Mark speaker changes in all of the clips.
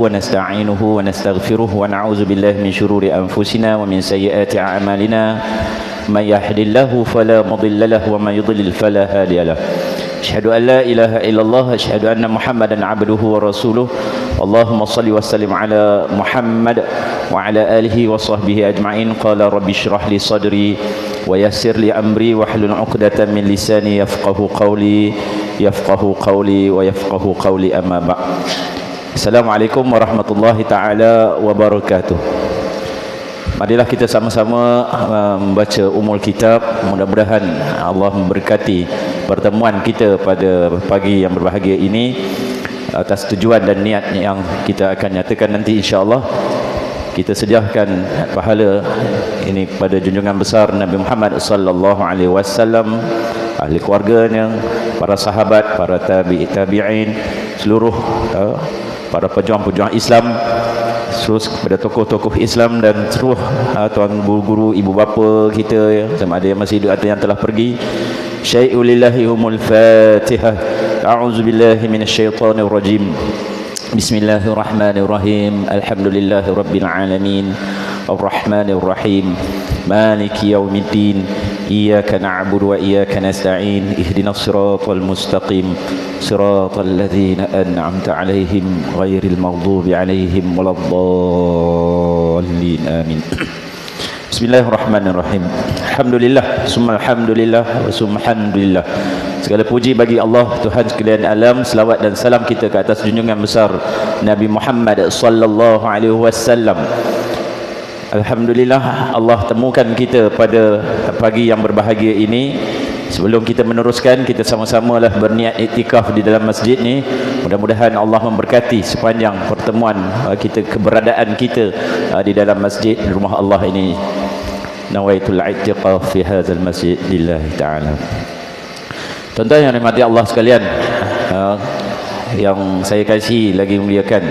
Speaker 1: ونستعينه ونستغفره ونعوذ بالله من شرور أنفسنا ومن سيئات أعمالنا من يهد الله فلا مضل له ومن يضلل فلا هادي له أشهد أن لا إله إلا الله أشهد أن محمدا عبده ورسوله اللهم صل وسلم على محمد وعلى آله وصحبه أجمعين قال رب اشرح لي صدري ويسر لي أمري واحلل عقدة من لساني يفقه قولي ويفقه قولي أما بعد. Assalamualaikum warahmatullahi ta'ala wabarakatuh. Marilah kita sama-sama membaca Ummul Kitab. Mudah-mudahan Allah memberkati pertemuan kita pada pagi yang berbahagia ini atas tujuan dan niat yang kita akan nyatakan nanti, insya-Allah. Kita sediakan pahala ini kepada junjungan besar Nabi Muhammad sallallahu alaihi wasallam, ahli keluarganya, para sahabat, para tabi'in, seluruh para pejuang-pejuang Islam, terus kepada tokoh-tokoh Islam dan seluruh tuan guru-guru, ibu bapa kita ya, sama ada yang masih hidup atau yang telah pergi. Syai'ulillahihumul Fatihah. A'udzubillahi minasyaitonir rajim. Bismillahirrahmanirrahim. Alhamdulillahirabbil alamin. Arrahmanir rahim. Maliki yaumiddin. Iyyaka na'budu wa iyyaka nasta'in. Ihdinas siratal mustaqim. Siratal ladzina an'amta 'alaihim ghairil maghdubi 'alaihim waladdallin. Amin. Bismillahirrahmanirrahim. Alhamdulillah, summa alhamdulillah, wa summa alhamdulillah. Segala puji bagi Allah, Tuhan sekalian alam. Selawat dan salam kita ke atas junjungan besar Nabi Muhammad sallallahu alaihi wasallam. Alhamdulillah, Allah temukan kita pada pagi yang berbahagia ini. Sebelum kita meneruskan, kita sama-samalah berniat iktikaf di dalam masjid ni. Mudah-mudahan Allah memberkati sepanjang pertemuan kita, keberadaan kita di dalam masjid rumah Allah ini. Nawaitul i'tikaf fi hadzal masjid lillahi ta'ala. Tuan-tuan yang dirahmati Allah sekalian, yang saya kasih lagi muliakan,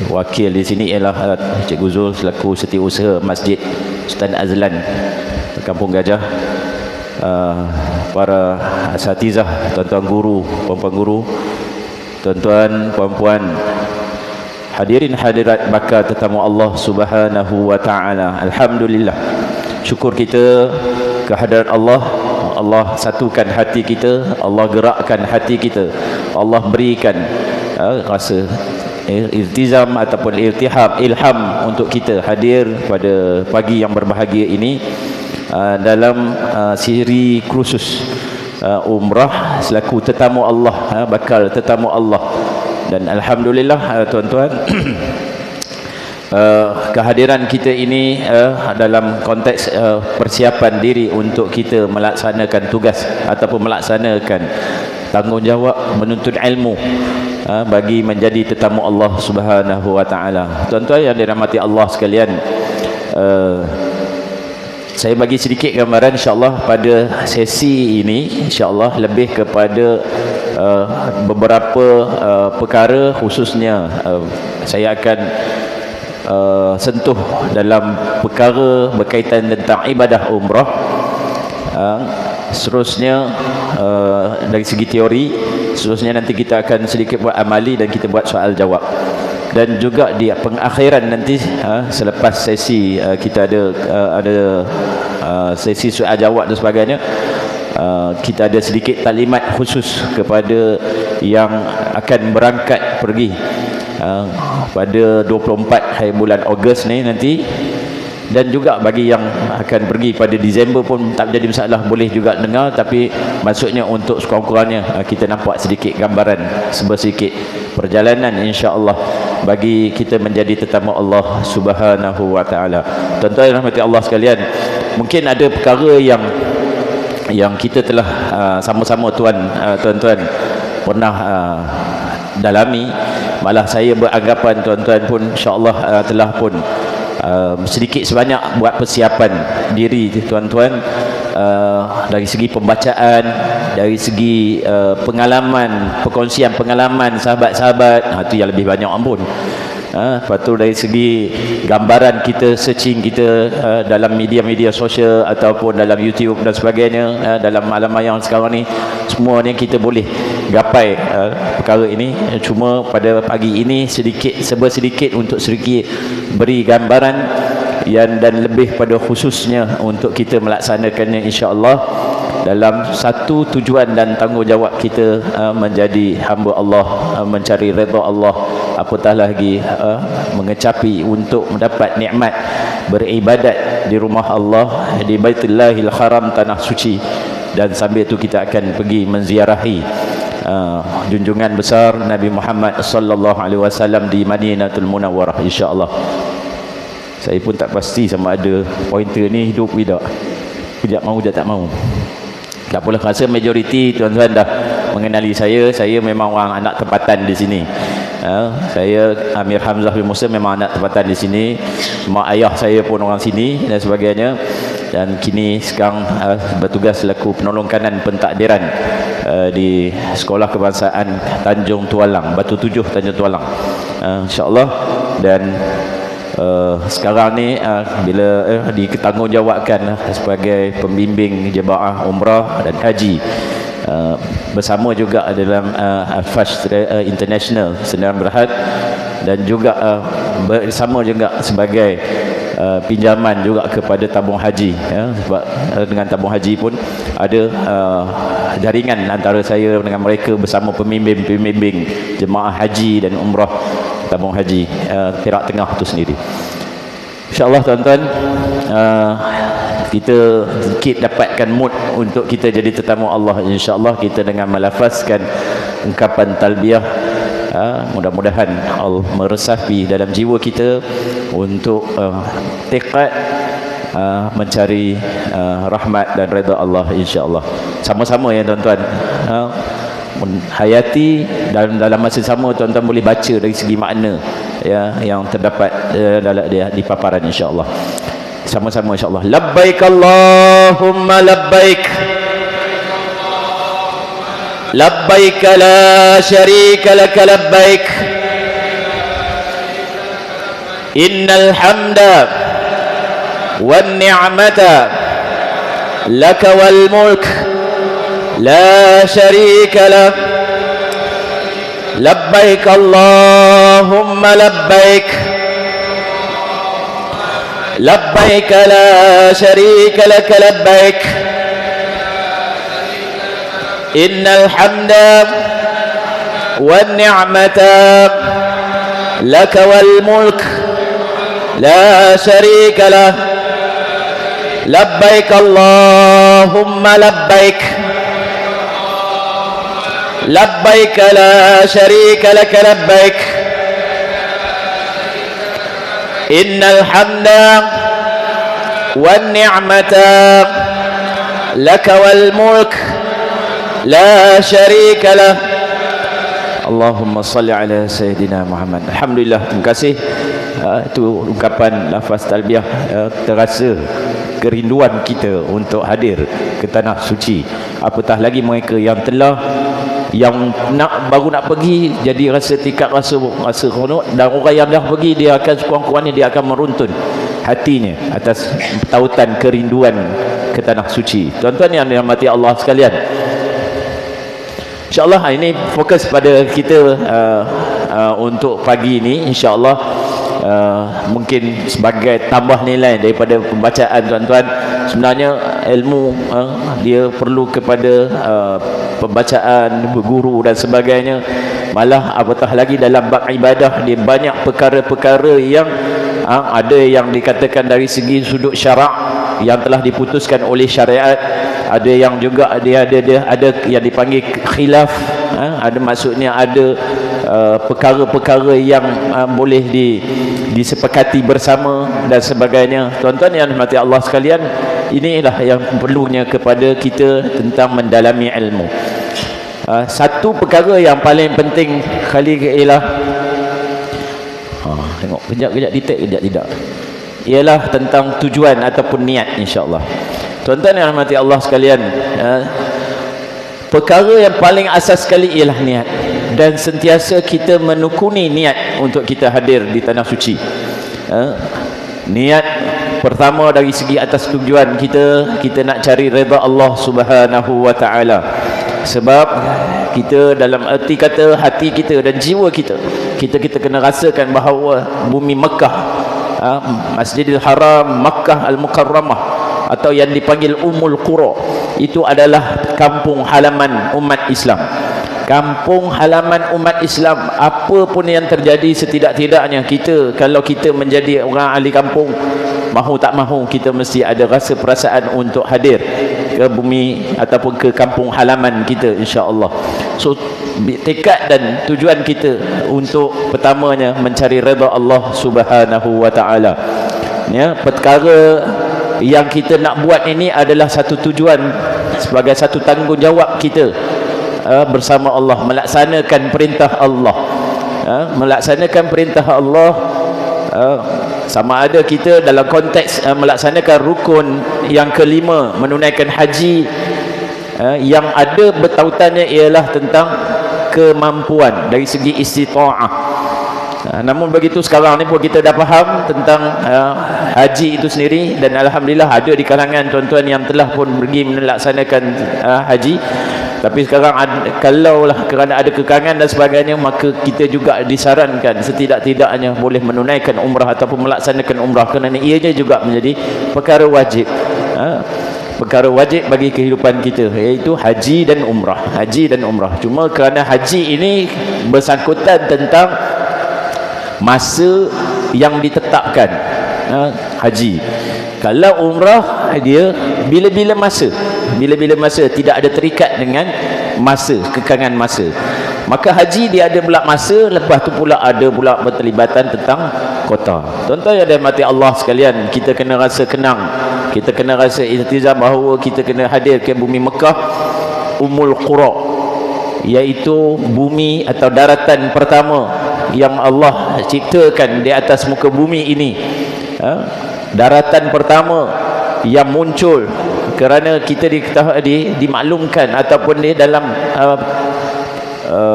Speaker 1: wakil di sini ialah Cikgu Zul selaku setiausaha Masjid Ustaz Azlan Kampung Gajah, para asatizah, tuan-tuan guru, puan-puan guru, tuan-tuan, puan-puan, hadirin hadirat bakal tetamu Allah Subhanahu wa taala. Alhamdulillah, syukur kita kehadirat Allah. Allah satukan hati kita, Allah gerakkan hati kita, Allah berikan rasa iltizam ataupun ilham untuk kita hadir pada pagi yang berbahagia ini dalam siri kursus umrah selaku tetamu Allah, bakal tetamu Allah. Dan alhamdulillah tuan-tuan, kehadiran kita ini dalam konteks persiapan diri untuk kita melaksanakan tugas ataupun melaksanakan tanggungjawab menuntut ilmu bagi menjadi tetamu Allah Subhanahu wa taala. Tuan-tuan yang dirahmati Allah sekalian, saya bagi sedikit gambaran insya-Allah pada sesi ini, insya-Allah lebih kepada beberapa perkara, khususnya saya akan sentuh dalam perkara berkaitan tentang ibadah umrah. Seterusnya dari segi teori, seterusnya nanti kita akan sedikit buat amali dan kita buat soal jawab. Dan juga di pengakhiran nanti selepas sesi kita ada sesi soal jawab dan sebagainya, kita ada sedikit taklimat khusus kepada yang akan berangkat pergi pada 24 hari bulan Ogos ni nanti, dan juga bagi yang akan pergi pada Disember pun tak jadi masalah, boleh juga dengar. Tapi maksudnya untuk sekurang-kurangnya kita nampak sedikit gambaran, sedikit perjalanan insya-Allah bagi kita menjadi tetamu Allah Subhanahu wa taala. Tuan-tuan yang rahmati Allah sekalian, mungkin ada perkara yang kita telah sama-sama tuan-tuan pernah dalami. Malah saya beranggapan tuan-tuan pun insya-Allah telah pun sedikit sebanyak buat persiapan diri tuan-tuan, dari segi pembacaan, dari segi pengalaman, perkongsian pengalaman sahabat-sahabat, itu yang lebih banyak ampun. Lepas tu dari segi gambaran kita, searching kita dalam media-media sosial ataupun dalam YouTube dan sebagainya, dalam alam yang sekarang ni, semua ni kita boleh gapai perkara ini. Cuma pada pagi ini sedikit untuk sedikit beri gambaran dan lebih pada khususnya untuk kita melaksanakannya insya-Allah dalam satu tujuan dan tanggungjawab kita menjadi hamba Allah, mencari redha Allah, apatah lagi mengecapi untuk mendapat nikmat beribadat di rumah Allah, di Baitullahil Haram, tanah suci. Dan sambil itu kita akan pergi menziarahi junjungan besar Nabi Muhammad sallallahu alaihi wasallam di Madinatul Munawwarah insya-Allah. Saya pun tak pasti sama ada pointer ni hidup ke tak. Kejap mau, kejap tak mau. Tak apalah, rasa majoriti tuan-tuan dah mengenali saya. Saya memang orang anak tempatan di sini. Saya Amir Hamzah bin Musa memang anak tempatan di sini. Mak ayah saya pun orang sini dan sebagainya. Dan kini sekarang bertugas selaku penolong kanan pentakdiran di Sekolah Kebangsaan Tanjung Tualang, Batu Tujuh Tanjung Tualang, insya-Allah. Dan sekarang ni bila ditanggungjawabkan sebagai pembimbing jemaah umrah dan haji, bersama juga dalam Al-Fajr International Senayan Berhad, dan juga bersama juga sebagai pinjaman juga kepada tabung haji, sebab dengan tabung haji pun ada jaringan antara saya dengan mereka bersama pembimbing jemaah haji dan umrah tabung haji Perak Tengah tu sendiri. InsyaAllah tuan-tuan, kita sedikit dapatkan mood untuk kita jadi tetamu Allah insyaAllah, kita dengan melafazkan ungkapan talbiyah. Mudah-mudahan Allah meresapi dalam jiwa kita untuk tekad mencari rahmat dan redha Allah insya-Allah. Sama-sama ya tuan-tuan, hayati dalam masa sama tuan-tuan boleh baca dari segi makna ya yang terdapat dalam di paparan insya-Allah. Sama-sama insya-Allah. Labbaik Allahumma labbaik. لبيك لا شريك لك لبيك إن الحمد والنعمة لك والملك لا شريك لك لبيك اللهم لبيك لبيك لا شريك لك لبيك إن الحمد والنعمة لك والملك لا شريك له لبيك اللهم لبيك لبيك لا شريك لك لبيك إن الحمد والنعمة لك والملك لا شريك له. Allahumma salli ala Sayyidina Muhammad. Alhamdulillah, terima kasih. Itu ungkapan lafaz talbiyah, terasa kerinduan kita untuk hadir ke tanah suci. Apatah lagi mereka yang telah baru nak pergi, jadi rasa konok, dan orang yang dah pergi dia akan sekurang-kurangnya dia akan meruntun hatinya atas tautan kerinduan ke tanah suci. Tuan-tuan yang dirahmati Allah sekalian, InsyaAllah ini fokus pada kita untuk pagi ini insyaAllah. Mungkin sebagai tambah nilai daripada pembacaan tuan-tuan, sebenarnya ilmu dia perlu kepada pembacaan, berguru dan sebagainya. Malah apatah lagi dalam bab ibadah, dia banyak perkara-perkara yang ada yang dikatakan dari segi sudut syarak yang telah diputuskan oleh syariat, ada yang juga dia ada yang dipanggil khilaf, ada maksudnya ada perkara-perkara yang boleh disepakati bersama dan sebagainya. Tuan-tuan yang dirahmati Allah sekalian, inilah yang perlunya kepada kita tentang mendalami ilmu. Satu perkara yang paling penting kali ialah tengok kejap detect kejap tidak, ialah tentang tujuan ataupun niat insya-Allah. Tuan-tuan yang dirahmati Allah sekalian, perkara yang paling asas sekali ialah niat. dan sentiasa kita menekuni niat untuk kita hadir di tanah suci. Niat pertama dari segi atas tujuan kita nak cari redha Allah Subhanahu wa taala. Sebab kita dalam erti kata hati kita dan jiwa kita kena rasakan bahawa bumi Mekah, Masjidil Haram, Makkah Al-Mukarramah, atau yang dipanggil Ummul Qura, itu adalah kampung halaman umat Islam. Kampung halaman umat Islam. Apa pun yang terjadi, setidak-tidaknya kita, kalau kita menjadi orang ahli kampung, mahu tak mahu kita mesti ada rasa perasaan untuk hadir ke bumi ataupun ke kampung halaman kita, insya-Allah. So tekad dan tujuan kita untuk pertamanya mencari redha Allah Subhanahu wa taala. Ya, perkara yang kita nak buat ini adalah satu tujuan sebagai satu tanggungjawab kita bersama Allah, melaksanakan perintah Allah. Melaksanakan perintah Allah, sama ada kita dalam konteks melaksanakan rukun yang kelima, menunaikan haji, yang ada bertautannya ialah tentang kemampuan dari segi istita'ah. Namun begitu sekarang ni pun kita dah faham tentang haji itu sendiri, dan alhamdulillah ada di kalangan tuan-tuan yang telah pun pergi melaksanakan haji. Tapi sekarang kalaulah kerana ada kekangan dan sebagainya, maka kita juga disarankan setidak-tidaknya boleh menunaikan umrah ataupun melaksanakan umrah, kerana ianya juga menjadi perkara wajib. Perkara wajib bagi kehidupan kita, iaitu haji dan umrah. Haji dan umrah. Cuma kerana haji ini bersangkutan tentang masa yang ditetapkan, haji. Kalau umrah, dia bila-bila masa, bila-bila masa, tidak ada terikat dengan masa, kekangan masa. Maka haji dia ada pula masa, lepas tu pula ada pula berterlibatan tentang kota. Tuan-tuan yang dirahmati Allah sekalian, kita kena rasa kenang, kita kena rasa iltizam bahawa kita kena hadir ke bumi Mekah, Ummul Qura, iaitu bumi atau daratan pertama yang Allah ciptakan di atas muka bumi ini. Daratan pertama yang muncul kerana kita dimaklumkan ataupun dalam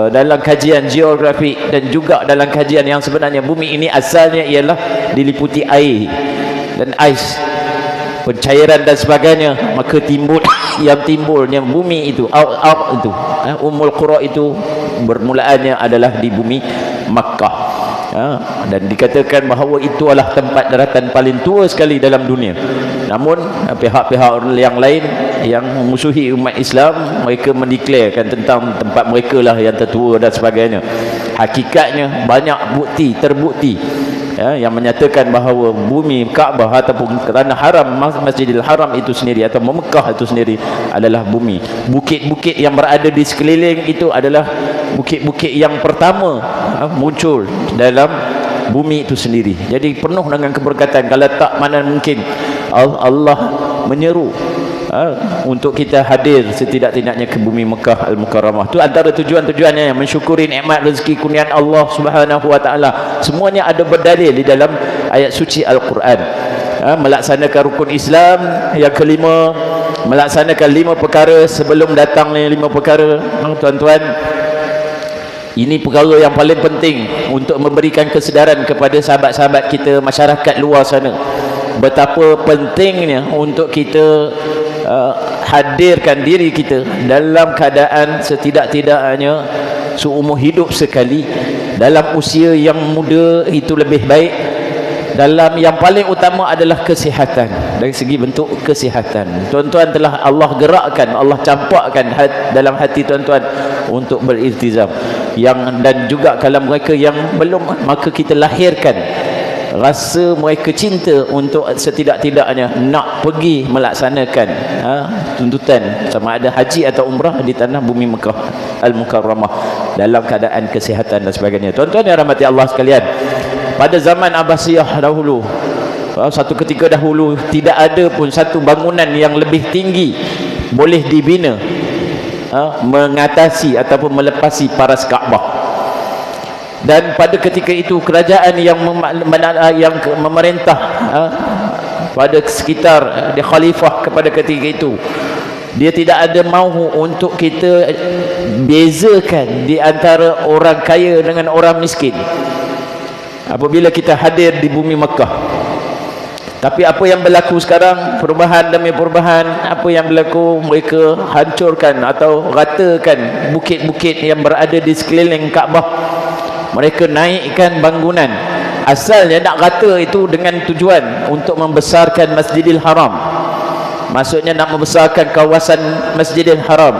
Speaker 1: dalam kajian geografi dan juga dalam kajian yang sebenarnya, bumi ini asalnya ialah diliputi air dan ais, pencairan dan sebagainya. Maka timbulnya bumi itu, itu Ummul Qura itu bermulaannya adalah di bumi Makkah. Dan dikatakan bahawa itu adalah tempat daratan paling tua sekali dalam dunia. Namun pihak-pihak yang lain yang memusuhi umat Islam, mereka mendeklarekan tentang tempat mereka lah yang tertua dan sebagainya. Hakikatnya banyak terbukti yang menyatakan bahawa bumi Kaabah ataupun tanah haram, Masjidil Haram itu sendiri atau Mekah itu sendiri adalah bumi. Bukit-bukit yang berada di sekeliling itu adalah bukit-bukit yang pertama muncul dalam bumi itu sendiri. Jadi penuh dengan keberkatan. Kalau tak, mana mungkin Allah menyeru untuk kita hadir setidak-tidaknya ke bumi Mekah Al-Mukarramah. Itu antara tujuan-tujuannya, yang mensyukuri nikmat rezeki kurniaan Allah Subhanahu wa taala. Semuanya ada berdalil di dalam ayat suci Al-Quran. Melaksanakan rukun Islam yang kelima, melaksanakan 5 perkara sebelum datangnya 5 perkara. Tuan-tuan, ini perkara yang paling penting untuk memberikan kesedaran kepada sahabat-sahabat kita, masyarakat luar sana, betapa pentingnya untuk kita hadirkan diri kita dalam keadaan setidak-tidaknya seumur hidup sekali. Dalam usia yang muda itu lebih baik. Dalam yang paling utama adalah kesihatan. Dari segi bentuk kesihatan, tuan-tuan telah Allah gerakkan, Allah campakkan dalam hati tuan-tuan untuk beriltizam. Dan juga kalau mereka yang belum, maka kita lahirkan rasa mereka cinta untuk setidak-tidaknya nak pergi melaksanakan tuntutan sama ada haji atau umrah di tanah bumi Mekah Al-Mukarramah dalam keadaan kesihatan dan sebagainya. Tuan-tuan yang rahmati Allah sekalian, pada zaman Abbasiyah dahulu, satu ketika dahulu, tidak ada pun satu bangunan yang lebih tinggi boleh dibina mengatasi ataupun melepasi paras Kaabah. Dan pada ketika itu kerajaan yang memerintah pada sekitar di khalifah kepada ketika itu, Dia tidak ada mahu untuk kita bezakan di antara orang kaya dengan orang miskin apabila kita hadir di bumi Mekah. Tapi apa yang berlaku sekarang, perubahan demi perubahan, apa yang berlaku, mereka hancurkan atau ratakan bukit-bukit yang berada di sekeliling Kaabah. Mereka naikkan bangunan. Asalnya nak rata itu dengan tujuan untuk membesarkan Masjidil Haram, maksudnya nak membesarkan kawasan Masjidil Haram.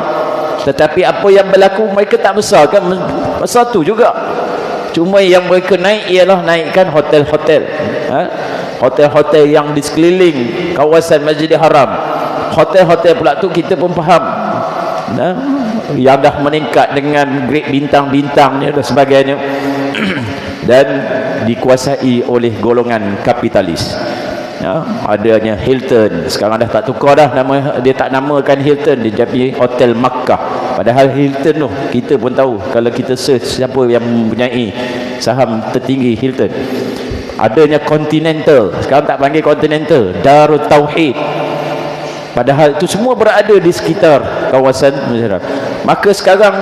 Speaker 1: Tetapi apa yang berlaku, mereka tak besarkan besar tu juga. Cuma yang mereka naik ialah naikkan hotel-hotel, hotel-hotel yang di sekeliling kawasan Masjidil Haram. Hotel-hotel pula tu kita pun faham, yang dah meningkat dengan grade bintang-bintangnya dan sebagainya dan dikuasai oleh golongan kapitalis. Adanya Hilton, sekarang dah tak tukar dah nama, dia tak namakan Hilton, dia jadi Hotel Makkah. Padahal Hilton tu kita pun tahu, kalau kita search siapa yang mempunyai saham tertinggi Hilton. Adanya Continental, sekarang tak panggil Continental, Darut Tauhid. Padahal itu semua berada di sekitar kawasan Masjid. Maka sekarang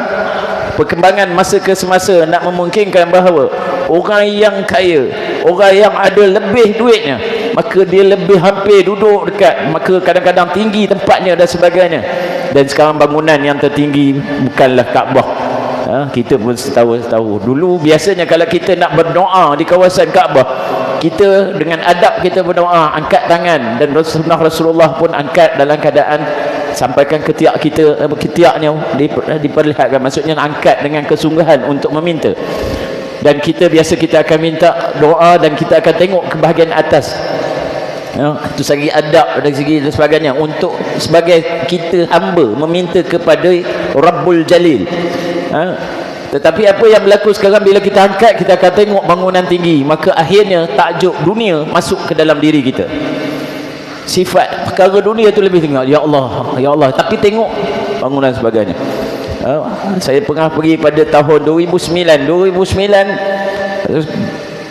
Speaker 1: perkembangan masa ke semasa nak memungkinkan bahawa orang yang kaya, orang yang ada lebih duitnya, maka dia lebih hampir duduk dekat, maka kadang-kadang tinggi tempatnya dan sebagainya. Dan sekarang bangunan yang tertinggi bukanlah Kaabah. Kita pun tahu dulu biasanya kalau kita nak berdoa di kawasan Kaabah, kita dengan adab kita berdoa, angkat tangan, dan Rasulullah pun angkat dalam keadaan sampaikan ketiak kita, ketiaknya diperlihatkan, maksudnya angkat dengan kesungguhan untuk meminta. Dan kita biasa kita akan minta doa dan kita akan tengok ke bahagian atas. Itu segi adab dan segi dan sebagainya, untuk sebagai kita hamba meminta kepada Rabbul Jalil. Tetapi apa yang berlaku sekarang, bila kita angkat kita akan tengok bangunan tinggi, maka akhirnya takjub dunia masuk ke dalam diri kita. Sifat perkara dunia itu lebih tengok, ya Allah, ya Allah, tapi tengok bangunan sebagainya. Saya pernah pergi pada tahun 2009.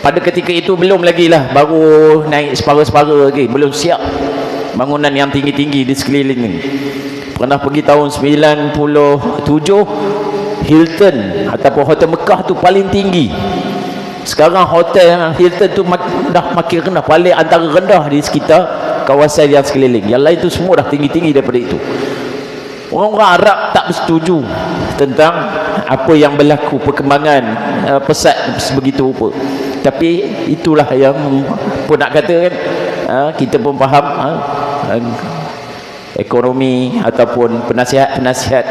Speaker 1: Pada ketika itu belum lagi lah, baru naik separa-separa lagi, belum siap bangunan yang tinggi-tinggi di sekeliling ni. Pernah pergi tahun 97, Hilton ataupun Hotel Mekah tu paling tinggi. Sekarang hotel Hilton tu dah makin rendah, paling antara rendah di sekitar kawasan yang sekeliling. Yang lain tu semua dah tinggi-tinggi daripada itu. Orang-orang Arab tak bersetuju tentang apa yang berlaku, perkembangan pesat sebegitu rupa. Tapi itulah yang pun nak kata kan, kita pun faham ekonomi ataupun penasihat-penasihat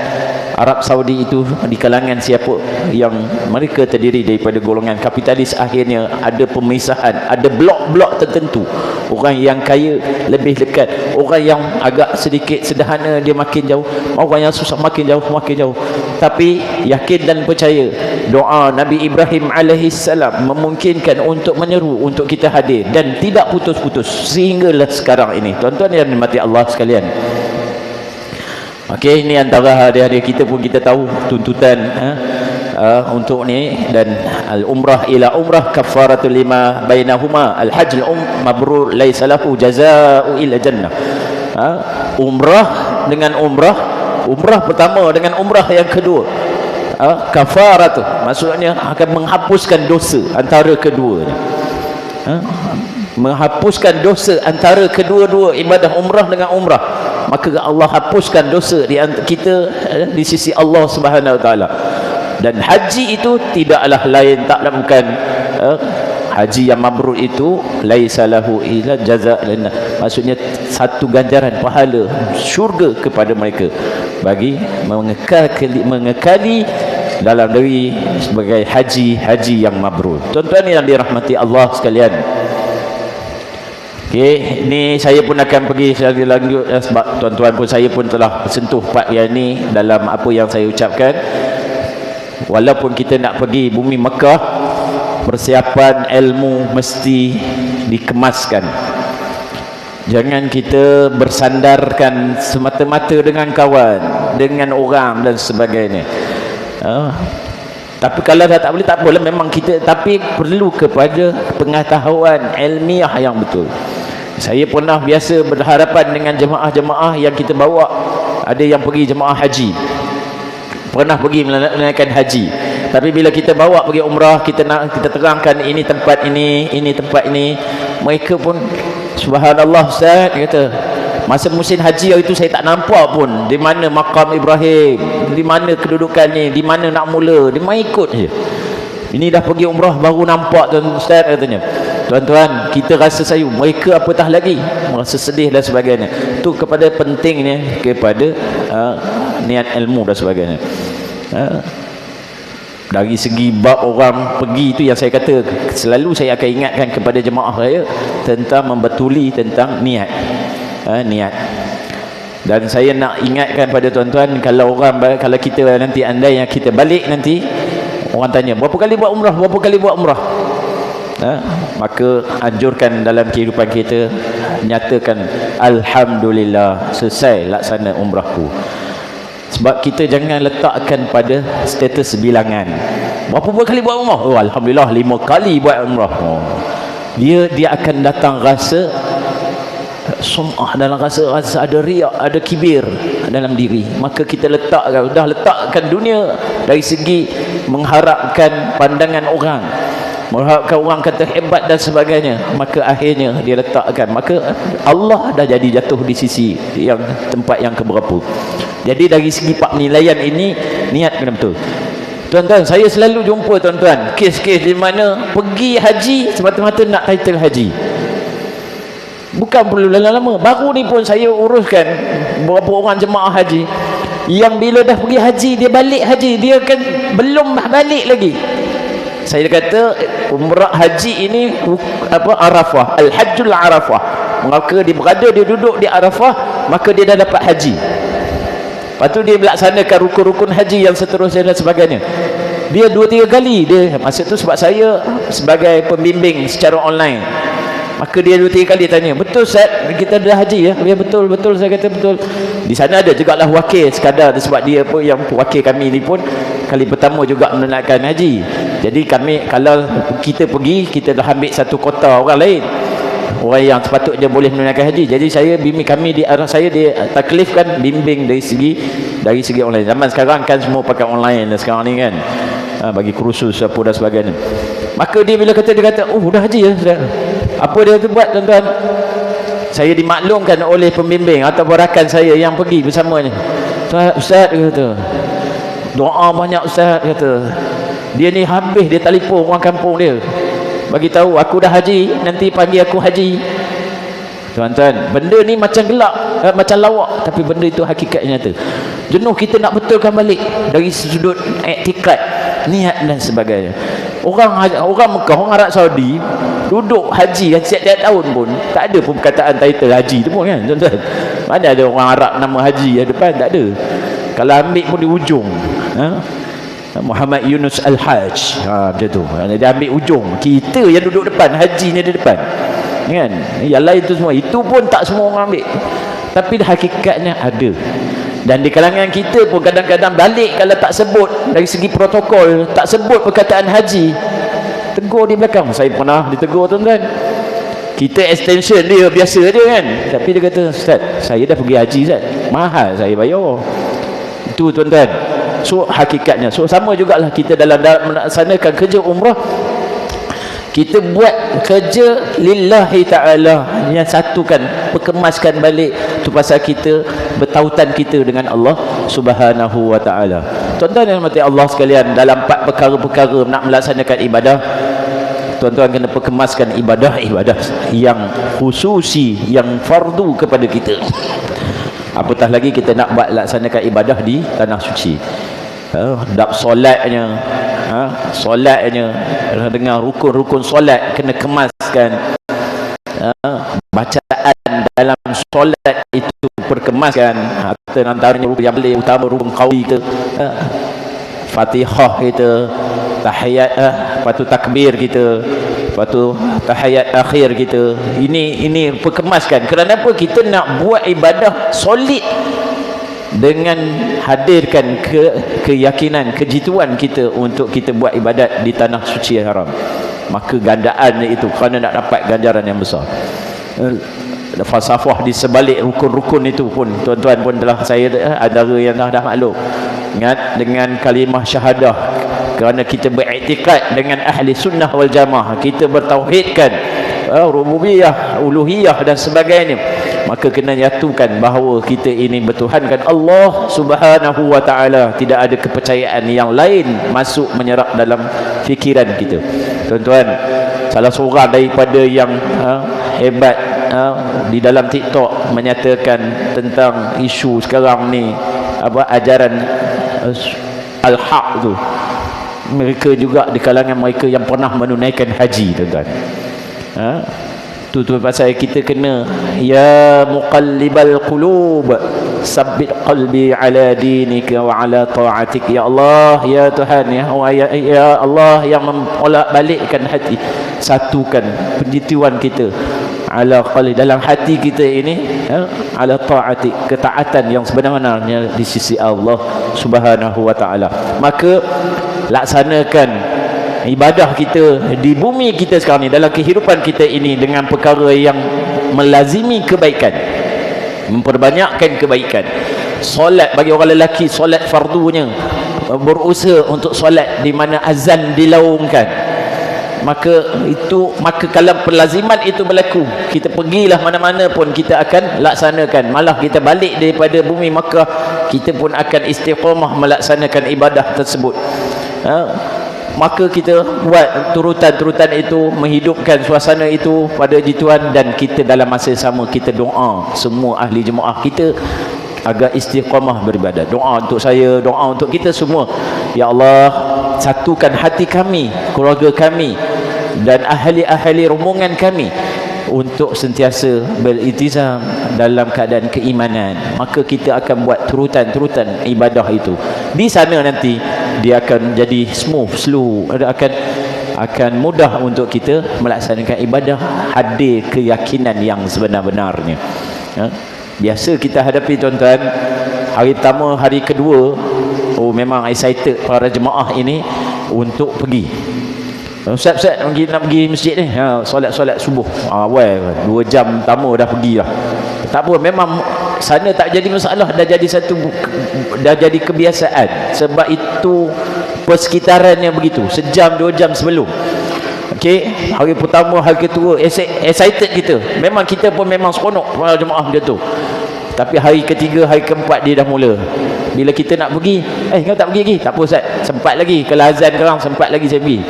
Speaker 1: Arab Saudi itu di kalangan siapa yang mereka terdiri daripada golongan kapitalis, akhirnya ada pemisahan, ada blok-blok tertentu. Orang yang kaya lebih dekat, orang yang agak sedikit sederhana dia makin jauh, orang yang susah makin jauh. Tapi yakin dan percaya, doa Nabi Ibrahim alaihissalam memungkinkan untuk menyeru untuk kita hadir dan tidak putus-putus sehinggalah sekarang ini. Tuan-tuan yang dirahmati Allah sekalian, okey, ini antara hari-hari kita pun kita tahu tuntutan untuk ni. Dan al-umrah ila umrah kafaratul lima bainahuma, al-hajj mabrur laisa lahu jazaa'u illa jannah. Umrah dengan umrah, umrah pertama dengan umrah yang kedua, kafaratu, maksudnya akan menghapuskan dosa antara keduanya. Menghapuskan dosa antara kedua-dua ibadah umrah dengan umrah, maka Allah hapuskan dosa di kita di sisi Allah Subhanahu Wa Taala. Dan haji itu tidaklah lain, tak bukan haji yang mabrur itu laisa lahu illa jazaa lana, maksudnya satu ganjaran pahala syurga kepada mereka bagi mengekali dalam diri sebagai haji yang mabrur. Tuan-tuan yang dirahmati Allah sekalian, okey, ni saya pun akan pergi lagi lanjut sebab tuan-tuan pun, saya pun telah sentuh part yang ni dalam apa yang saya ucapkan. Walaupun kita nak pergi bumi Mekah, persiapan ilmu mesti dikemaskan. Jangan kita bersandarkan semata-mata dengan kawan, dengan orang dan sebagainya. Tapi kalau dah tak boleh, tak boleh memang kita, tapi perlu kepada pengetahuan ilmiah yang betul. Saya pernah biasa berhadapan dengan jemaah-jemaah yang kita bawa ada yang pergi jemaah haji, pernah pergi menunaikan haji, tapi bila kita bawa pergi umrah, kita terangkan ini tempat ini tempat ini, mereka pun subhanallah Ustaz kata, masa musim haji hari itu saya tak nampak pun di mana makam Ibrahim, di mana kedudukannya, di mana nak mula, dia main ikut je. Ini dah pergi umrah baru nampak tuan Ustaz katanya. Tuan-tuan, kita rasa sayu, mereka apatah lagi merasa sedih dan sebagainya. Tu kepada pentingnya kepada niat ilmu dan sebagainya. Dari segi bab orang pergi itu yang saya kata, selalu saya akan ingatkan kepada jemaah saya tentang membetuli tentang niat. Niat. Dan saya nak ingatkan pada tuan-tuan, kalau kalau kita nanti andai yang kita balik nanti, orang tanya berapa kali buat umrah, berapa kali buat umrah, maka anjurkan dalam kehidupan kita nyatakan alhamdulillah selesai laksana umrahku. Sebab kita jangan letakkan pada status bilangan, berapa kali buat umrah, oh alhamdulillah 5 kali buat umrah. Dia akan datang rasa sum'ah, dalam rasa ada riak, ada kibir dalam diri. Maka kita letakkan dunia dari segi mengharapkan pandangan orang, mengharapkan orang kata hebat dan sebagainya, maka akhirnya dia letakkan, maka Allah dah jadi jatuh di sisi yang tempat yang keberapa. Jadi dari segi penilaian ini, niat kena betul. Tuan-tuan, saya selalu jumpa tuan-tuan kes-kes di mana pergi haji semata-mata nak title haji, bukan perlu lama-lama. Baru ni pun saya uruskan beberapa orang jemaah haji yang bila dah pergi haji, dia balik haji, dia kan belum balik lagi. Saya kata umrah haji ini Arafah, al-hajjul Arafah. Maka dia duduk di Arafah, maka dia dah dapat haji. Lepas tu dia melaksanakan rukun-rukun haji yang seterusnya dan sebagainya. Dia 2-3 kali dia, masa tu sebab saya sebagai pembimbing secara online, maka dia 2-3 kali tanya, betul Ustaz kita dah haji ya? Ya betul, saya kata betul. Di sana ada jugalah wakil sekadar, sebab dia pun yang wakil kami ni pun kali pertama juga menunaikan haji. Jadi kami, kalau kita pergi, kita dah ambil satu kota orang lain, orang yang sepatutnya boleh menunaikan haji. Jadi saya bimbing, kami di arah saya dia taklifkan bimbing dari segi online. Zaman sekarang kan semua pakai online sekarang ni kan, bagi kursus apa dan sebagainya. Maka dia bila dia kata oh dah haji ya Ustaz, apa dia tu buat tuan-tuan? Saya dimaklumkan oleh pembimbing atau rakan saya yang pergi bersamanya, Ustaz dia kata, doa banyak Ustaz kata. Dia ni habis dia telefon orang kampung dia, bagi tahu aku dah haji, nanti panggil aku haji. Tuan-tuan, benda ni macam gelap, macam lawak, tapi benda itu hakikatnya nyata. Jenuh kita nak betulkan balik dari sudut iktikad, niat dan sebagainya. Orang Mekah, orang Arab Saudi duduk haji setiap tahun pun tak ada pun perkataan title haji tu pun kan tuan-tuan. Mana ada orang Arab nama haji di depan, tak ada. Kalau ambil pun di ujung, Muhammad Yunus Al-Hajj, macam tu. Dia ambil ujung, kita yang duduk depan, hajinya di depan kan. Yang lain tu semua, itu pun tak semua orang ambil, tapi hakikatnya ada. Dan di kalangan kita pun kadang-kadang balik, kalau tak sebut dari segi protokol, tak sebut perkataan haji, tegur di belakang. Saya pernah ditegur tuan-tuan, kita extension dia biasa je kan, tapi dia kata Ustaz saya dah pergi haji Ustaz, mahal saya bayar. Itu tuan-tuan. So hakikatnya, so sama jugalah kita dalam melaksanakan kerja umrah, kita buat kerja lillahi ta'ala, yang satukan, perkemaskan balik tu pasal kita bertautan kita dengan Allah subhanahu wa ta'ala. Tuan-tuan yang mati Allah sekalian, dalam 4 perkara-perkara nak melaksanakan ibadah, tuan-tuan kena perkemaskan ibadah yang khususi, yang fardu kepada kita. Apatah lagi kita nak buat laksanakan ibadah di tanah suci. Solatnya dengan rukun-rukun solat kena kemaskan. Bacaan dalam solat itu perkemaskan. Antaranya rukun yang paling utama rukun qauli kita, Fatihah kita, tahiyat, lepas tu takbir kita, lepas tu tahiyat akhir kita. Ini perkemaskan. Kerana apa? Kita nak buat ibadah solid dengan hadirkan keyakinan, kejituan kita untuk kita buat ibadat di tanah suci haram. Maka gandaannya itu kerana nak dapat ganjaran yang besar. falsafah di sebalik rukun-rukun itu pun tuan-tuan pun telah saya antara yang dah maklum. Ingat dengan kalimah syahadah, kerana kita beriktikad dengan ahli sunnah wal jamaah, kita bertauhidkan rububiyah, uluhiyah dan sebagainya, maka kena nyatukan bahawa kita ini bertuhankan Allah Subhanahu wa taala, tidak ada kepercayaan yang lain masuk menyerap dalam fikiran kita. Tuan-tuan, salah seorang daripada yang hebat di dalam TikTok menyatakan tentang isu sekarang ni, ajaran al-haq tu, mereka juga di kalangan mereka yang pernah menunaikan haji, tuan-tuan. Tu pasal kita kena, ya muqallibal qulub sabbit qalbi ala dinika wa ala ta'atik. Ya Allah, ya Tuhan, ya Allah yang memolak balikkan hati, satukan penjituan kita ala qalbi, dalam hati kita ini, ala ta'atik, ketaatan yang sebenar-benarnya di sisi Allah Subhanahu wa taala. Maka laksanakan ibadah kita di bumi kita sekarang ni, dalam kehidupan kita ini, dengan perkara yang melazimi kebaikan, memperbanyakkan kebaikan. Solat bagi orang lelaki, solat fardunya, berusaha untuk solat di mana azan dilaungkan, maka kalau pelaziman itu berlaku, kita pergilah mana-mana pun kita akan laksanakan. Malah kita balik daripada bumi Makkah, kita pun akan istiqamah melaksanakan ibadah tersebut. Maka kita buat turutan-turutan itu, menghidupkan suasana itu pada jituan, dan kita dalam masa sama kita doa, semua ahli jemaah kita agar istiqamah beribadah. Doa untuk saya, doa untuk kita semua. Ya Allah, satukan hati kami, keluarga kami dan ahli-ahli rombongan kami untuk sentiasa beriltizam dalam keadaan keimanan. Maka kita akan buat turutan-turutan ibadah itu. Di sana nanti dia akan jadi slow, akan mudah untuk kita melaksanakan ibadah, hadir keyakinan yang sebenar-benarnya. Biasa kita hadapi, tuan-tuan, hari pertama, hari kedua, memang excited para jemaah ini untuk pergi. Ustaz nak pergi masjid ni, solat subuh, awal 2 jam pertama dah pergi lah. Tak apa, memang sana tak jadi masalah, dah jadi kebiasaan. Sebab itu persekitarannya begitu, sejam 2 jam sebelum. Okey, hari pertama, hari kedua excited kita. Memang kita pun memang seronok para jemaah dia tu. Tapi hari ketiga, hari keempat dia dah mula. Bila kita nak pergi, kau tak pergi lagi? Tak apa Ustaz, sempat lagi. Kalau azan sekarang sempat lagi saya pergi.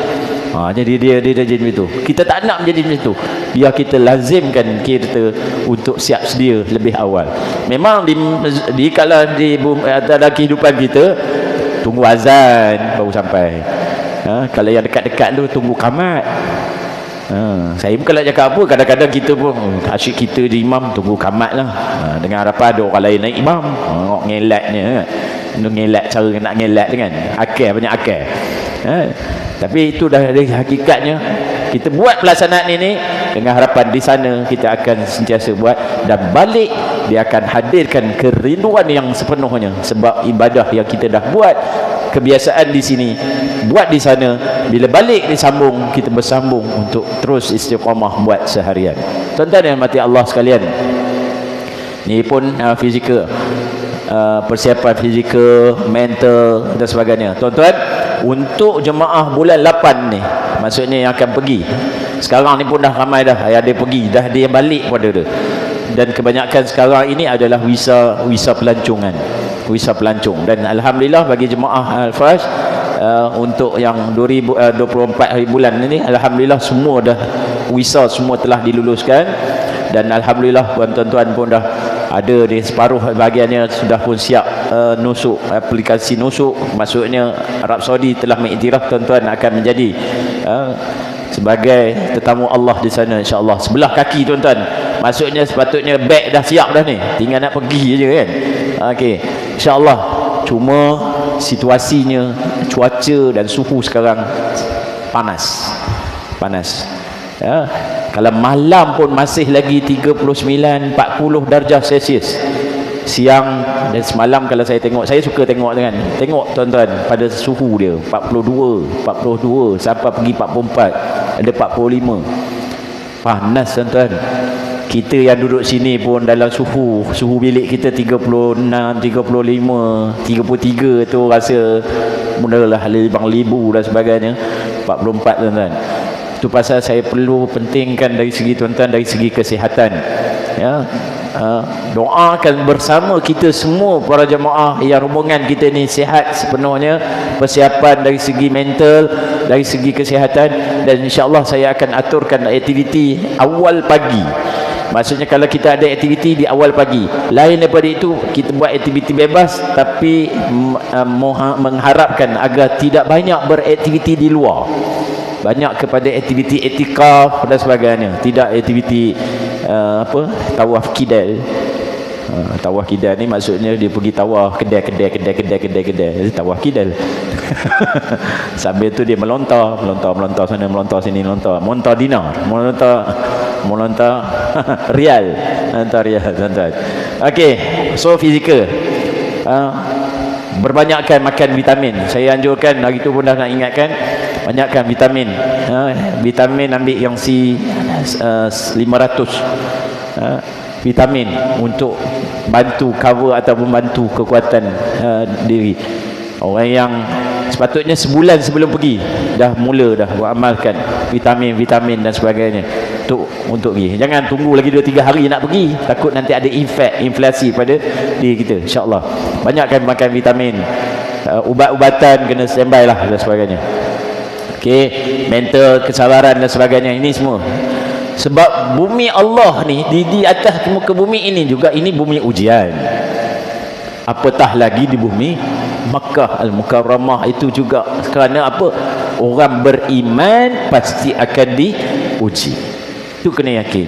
Speaker 1: Jadi dia dah jadi macam tu. Kita tak nak menjadi macam tu. Biar kita lazimkan kita untuk siap sedia lebih awal. Memang kalau di dalam kehidupan kita, tunggu azan baru sampai. Kalau yang dekat-dekat tu tunggu qamat. Saya pun kalau cakap apa, kadang-kadang kita pun asyik kita di imam, tunggu qamat lah. Dengan harapan ada orang lain naik imam. Ngelatnya kan. Ngelat, cara nak ngelat dengan akal, banyak akal. Tapi itu dah dari hakikatnya. Kita buat pelaksanaan ini dengan harapan di sana kita akan sentiasa buat, dan balik dia akan hadirkan kerinduan yang sepenuhnya. Sebab ibadah yang kita dah buat, kebiasaan di sini, buat di sana, bila balik disambung, kita bersambung untuk terus istiqamah buat seharian. Tuan-tuan yang mati Allah sekalian, ni pun fizikal, persiapan fizikal, mental dan sebagainya. Tuan-tuan, untuk jemaah bulan 8 ni, maksudnya yang akan pergi sekarang ni pun dah ramai dah, ada pergi dah, dia balik pun ada. Dan kebanyakan sekarang ini adalah visa pelancongan, visa pelancong. Dan alhamdulillah bagi jemaah Al-Faj, untuk yang 24 hari bulan ini, alhamdulillah semua dah visa semua telah diluluskan. Dan alhamdulillah tuan-tuan pun dah ada di separuh bahagiannya sudah pun siap nusuk, aplikasi nusuk. Maksudnya Arab Saudi telah mengiktiraf tuan-tuan akan menjadi sebagai tetamu Allah di sana, insya-Allah. Sebelah kaki tuan-tuan, maksudnya sepatutnya beg dah siap dah ni, tinggal nak pergi aja kan. Okey, insya-Allah. Cuma situasinya, cuaca dan suhu sekarang panas ya. Kalau malam pun masih lagi 39, 40 darjah Celsius. Siang dan semalam kalau saya tengok, saya suka tengok kan. Tengok tuan-tuan pada suhu dia 42 sampai pergi 44, ada 45. Panas tuan-tuan. kita yang duduk sini pun dalam suhu bilik kita 36, 35, 33 tu rasa mulalah lebang libu dan sebagainya. 44 tuan-tuan. Itu pasal saya perlu pentingkan dari segi tuan-tuan, dari segi kesihatan, ya. Doakan bersama kita semua para jemaah yang rombongan kita ni sihat sepenuhnya, persiapan dari segi mental, dari segi kesihatan, dan insya-Allah saya akan aturkan aktiviti awal pagi. Maksudnya kalau kita ada aktiviti di awal pagi, lain daripada itu kita buat aktiviti bebas, tapi mengharapkan agar tidak banyak beraktiviti di luar, banyak kepada aktiviti iktikaf dan sebagainya, tidak aktiviti tawaf kidal. Tawaf kidal ni maksudnya dia pergi tawaf kedai, tawaf kidal. Sambil tu dia melontar sana, melontar sini, montar dinar, melontar rial, tuan-tuan. Okey, so fizikal, berbanyakkan makan vitamin. Saya anjurkan, hari tu pun dah nak ingatkan, banyakkan vitamin. Vitamin ambil yang C500, vitamin untuk bantu cover ataupun bantu kekuatan diri. Orang yang sepatutnya sebulan sebelum pergi dah mula dah amalkan vitamin dan sebagainya untuk pergi. Jangan tunggu lagi 2-3 hari nak pergi, takut nanti ada inflasi pada diri kita. InsyaAllah banyakkan makan vitamin, ubat-ubatan kena standby lah dan sebagainya. Okey, mental, kesabaran dan sebagainya, ini semua sebab bumi Allah ni di atas muka bumi ini juga, ini bumi ujian. Apatah lagi di bumi Makkah Al-Mukarramah itu juga. Kerana apa? Orang beriman pasti akan diuji. Itu kena yakin.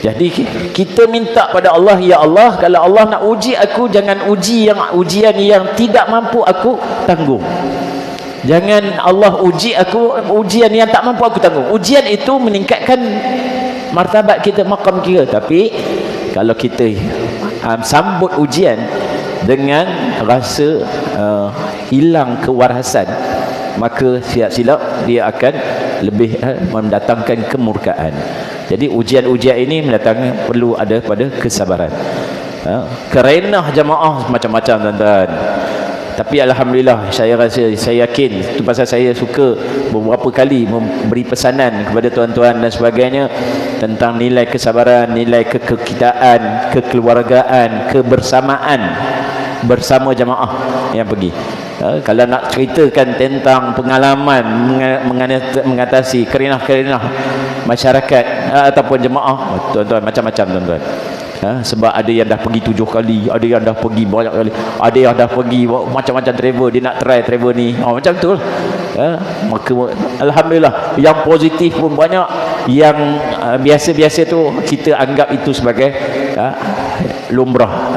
Speaker 1: Jadi kita minta pada Allah, ya Allah, kalau Allah nak uji aku, jangan ujian yang tidak mampu aku tanggung. Jangan Allah uji aku ujian yang tak mampu aku tanggung. Ujian itu meningkatkan martabat kita, maqam kita. Tapi kalau kita sambut ujian dengan rasa hilang kewarasan, maka silap-silap dia akan lebih mendatangkan kemurkaan. Jadi ujian-ujian ini mendatangkan, perlu ada pada kesabaran. Kerenah jamaah macam-macam tuan-tuan. Tapi alhamdulillah, saya yakin, itu pasal saya suka beberapa kali memberi pesanan kepada tuan-tuan dan sebagainya tentang nilai kesabaran, nilai kekitaan, kekeluargaan, kebersamaan bersama jamaah yang pergi. Kalau nak ceritakan tentang pengalaman mengatasi kerenah-kerenah masyarakat ataupun jemaah, tuan-tuan, macam-macam tuan-tuan. Sebab ada yang dah pergi 7 kali, ada yang dah pergi banyak kali, ada yang dah pergi macam-macam travel, dia nak try travel ni, macam betul. Maka alhamdulillah, yang positif pun banyak, yang biasa-biasa tu kita anggap itu sebagai lumrah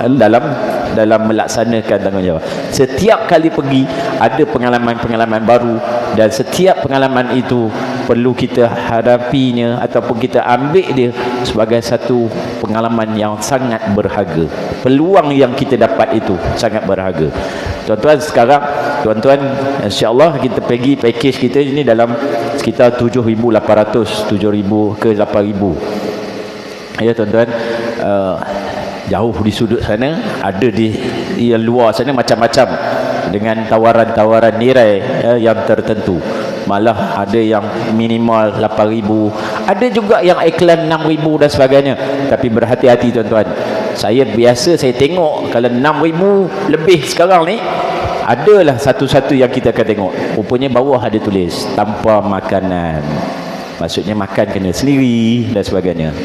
Speaker 1: dalam melaksanakan tanggungjawab. Setiap kali pergi ada pengalaman-pengalaman baru, dan setiap pengalaman itu perlu kita hadapinya ataupun kita ambil dia sebagai satu pengalaman yang sangat berharga. Peluang yang kita dapat itu sangat berharga. Tuan-tuan, sekarang tuan-tuan insya-Allah kita pergi package kita ini dalam sekitar 7,800, 7,000 ke 8,000. Ya tuan-tuan, jauh di sudut sana, ada di luar sana macam-macam dengan tawaran-tawaran nilai yang tertentu. Malah ada yang minimal 8,000, ada juga yang iklan 6,000 dan sebagainya. Tapi berhati-hati tuan-tuan, saya tengok kalau 6,000 lebih sekarang ni, adalah satu-satu yang kita akan tengok, rupanya bawah ada tulis tanpa makanan. Maksudnya makan kena sendiri dan sebagainya.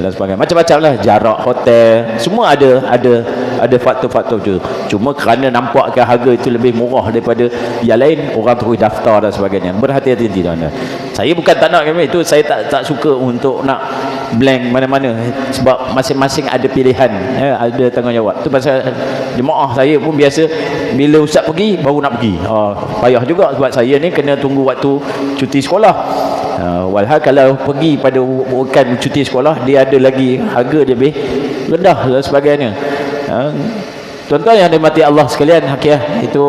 Speaker 1: Macam-macam lah, jarak hotel, semua ada faktor-faktor tu. Cuma kerana nampakkan harga itu lebih murah daripada yang lain, orang terus daftar dan sebagainya. Berhati-hati tuan-tuan. Saya bukan tak nak itu, saya tak suka untuk nak blank mana-mana, sebab masing-masing ada pilihan, ada tanggungjawab. Tu pasal jemaah saya pun biasa bila ustaz pergi baru nak pergi. Payah juga sebab saya ni kena tunggu waktu cuti sekolah. Walhal kalau pergi pada bukan cuti sekolah, dia ada lagi harga dia lebih rendah dan sebagainya. Tuan-tuan yang dirahmati Allah sekalian, itu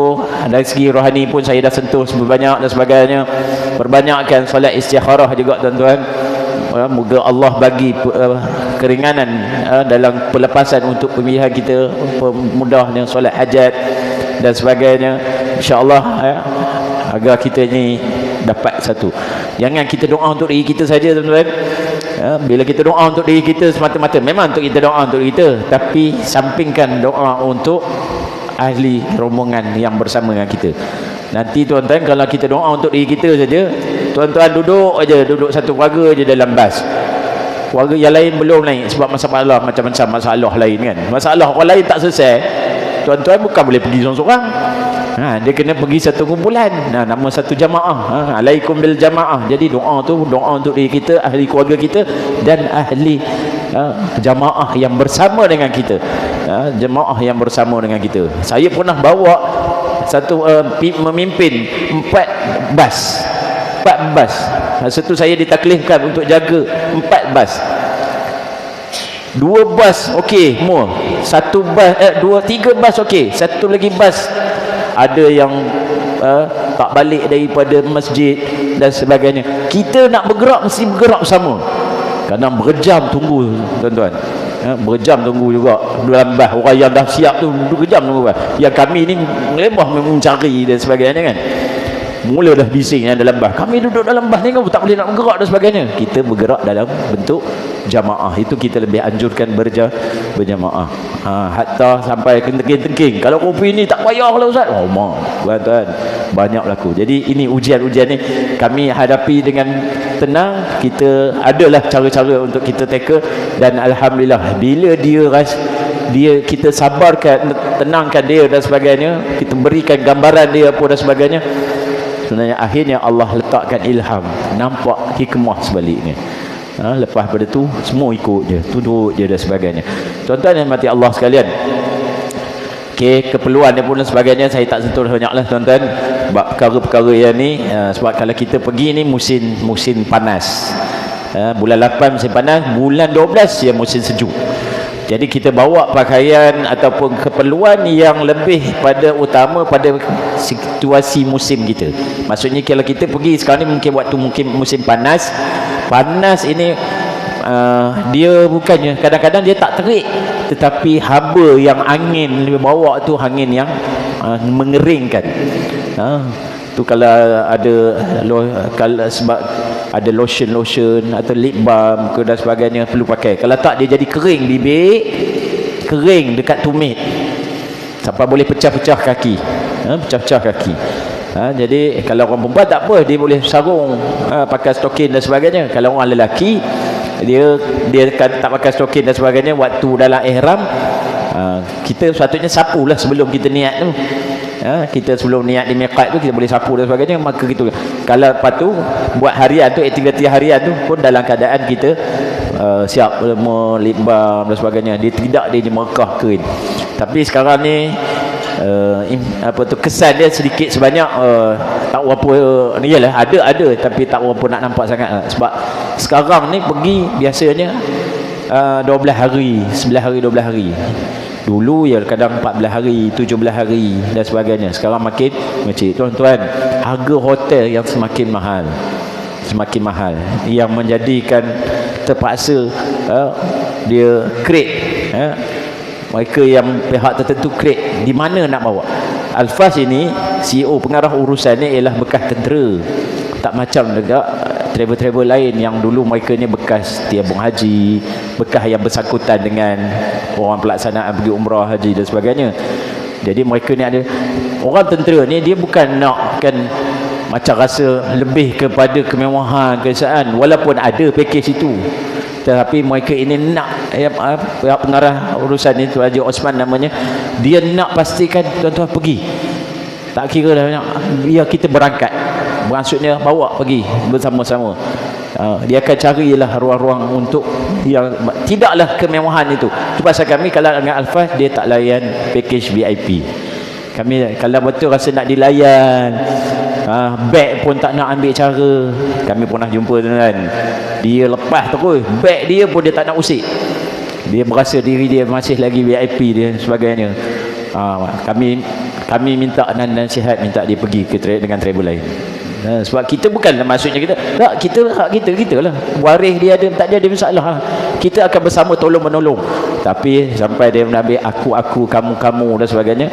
Speaker 1: dari segi rohani pun saya dah sentuh sebanyak dan sebagainya. Perbanyakkan solat istikharah juga tuan-tuan. moga Allah bagi keringanan dalam pelepasan untuk pemilihan kita, pemudahnya solat hajat dan sebagainya, insya-Allah agar kita ni dapat satu. Jangan kita doa untuk diri kita saja, tuan-tuan. Bila kita doa untuk diri kita semata-mata, memang untuk kita doa untuk diri kita, tapi sampingkan doa untuk ahli rombongan yang bersama dengan kita. Nanti tuan-tuan, kalau kita doa untuk diri kita saja, tuan-tuan duduk satu keluarga je dalam bas, keluarga yang lain belum naik sebab masalah macam-macam masalah lain kan. Masalah orang lain tak selesai, tuan-tuan bukan boleh pergi seorang-seorang. Dia kena pergi satu kumpulan, nama satu jamaah. Alaikum bil jamaah. Jadi doa tu doa untuk diri kita, ahli keluarga kita dan ahli jamaah yang bersama dengan kita. Jamaah yang bersama dengan kita. Saya pernah bawa satu memimpin 4 bas. Masa tu saya ditaklifkan untuk jaga 4 bas. 2 bas okey semua. 1 bas 3 bas okey. Satu lagi bas ada yang tak balik daripada masjid dan sebagainya. Kita nak bergerak mesti bergerak bersama. Kadang berjam tunggu, tuan-tuan. Berjam tunggu juga dalam bas. Orang yang dah siap tu berjam tunggu bas. Yang kami ni melebah mencari dan sebagainya kan. Mula dah bising dalam bas. Kami duduk dalam bas ni kan tak boleh nak bergerak dan sebagainya. Kita bergerak dalam bentuk jamaah. Itu kita lebih anjurkan berjamaah. Hatta sampai tengking-tengking. Kalau kopi ni tak payah lah Ustaz. Oh mak, tuan-tuan, banyak berlaku. Jadi ini ujian-ujian ni kami hadapi dengan tenang. Kita adalah cara-cara untuk kita tackle, dan alhamdulillah bila kita sabarkan, tenangkan dia dan sebagainya, kita berikan gambaran dia apa dan sebagainya, sebenarnya akhirnya Allah letakkan ilham, nampak hikmah sebaliknya. Lepas pada tu semua ikut je, tunduk je dan sebagainya. Tuan-tuan yang mati Allah sekalian, keperluan dia pun dan sebagainya saya tak sentuh banyaklah tuan-tuan, sebab perkara-perkara yang ni sebab kalau kita pergi ni musim panas, bulan 8 musim panas, bulan 12 ya musim sejuk. Jadi kita bawa pakaian ataupun keperluan yang lebih pada utama pada situasi musim kita. Maksudnya kalau kita pergi sekarang ni mungkin musim panas ini dia bukannya, kadang-kadang dia tak terik, tetapi haba yang angin dia bawa tu angin yang mengeringkan. Tu kalau ada kalau sebab ada lotion atau lip balm ke dan sebagainya perlu pakai. Kalau tak dia jadi kering bibir, kering dekat tumit, sampai boleh pecah-pecah kaki. Pecah-pecah kaki. Jadi kalau orang perempuan tak apa, dia boleh sarung, pakai stokin dan sebagainya. Kalau orang lelaki dia tak pakai stokin dan sebagainya, waktu dalam ihram kita sepatutnya sapulah sebelum kita niat tu. Kita sebelum niat di miqat tu kita boleh sapu dan sebagainya, maka gitu. Kalau lepas tu buat harian tu, aktiviti harian tu pun dalam keadaan kita siap lip balm dan sebagainya. Dia tidak dia Mekah kering. Tapi sekarang ni kesan dia sedikit sebanyak tak berapa iyalah ada tapi tak berapa nak nampak sangat sebab sekarang ni pergi biasanya 12 hari, 11 hari, 12 hari. Dulu ya kadang 14 hari, 17 hari dan sebagainya. Sekarang makin macam tuan-tuan, harga hotel yang semakin mahal yang menjadikan terpaksa dia create mereka yang pihak tertentu create di mana nak bawa. Al-Fas ini CEO pengarah urusan ni ialah bekas tentera, tak macam dekat travel-travel lain yang dulu mereka ni bekas tabung haji, bekas yang bersangkutan dengan orang pelaksanaan pergi umrah, haji dan sebagainya. Jadi mereka ni ada orang tentera ni, dia bukan nakkan macam rasa lebih kepada kemewahan, kesaan, walaupun ada pakej itu, tetapi mereka ini nak pihak pengarah urusan ni, Haji Osman namanya, dia nak pastikan tuan-tuan pergi, tak kira dah banyak, biar kita berangkat, maksudnya bawa pergi bersama-sama. Dia akan carilah ruang-ruang untuk yang tidaklah kemewahan itu. Itu pasal kami kalau dengan Al-Fas dia tak layan package VIP. Kami kalau betul rasa nak dilayan, beg pun tak nak ambil cara. Kami pernah jumpa tuan, dia lepas terus beg dia pun dia tak nak usik. Dia berasa diri dia masih lagi VIP dia sebagainya. Kami minta nasihat, minta dia pergi ke dengan travel lain. Sebab kita bukanlah maksudnya kita tak, kita hak kita lah, waris dia ada tak ada masalah, kita akan bersama tolong menolong. Tapi sampai dia menambil aku kamu dan sebagainya,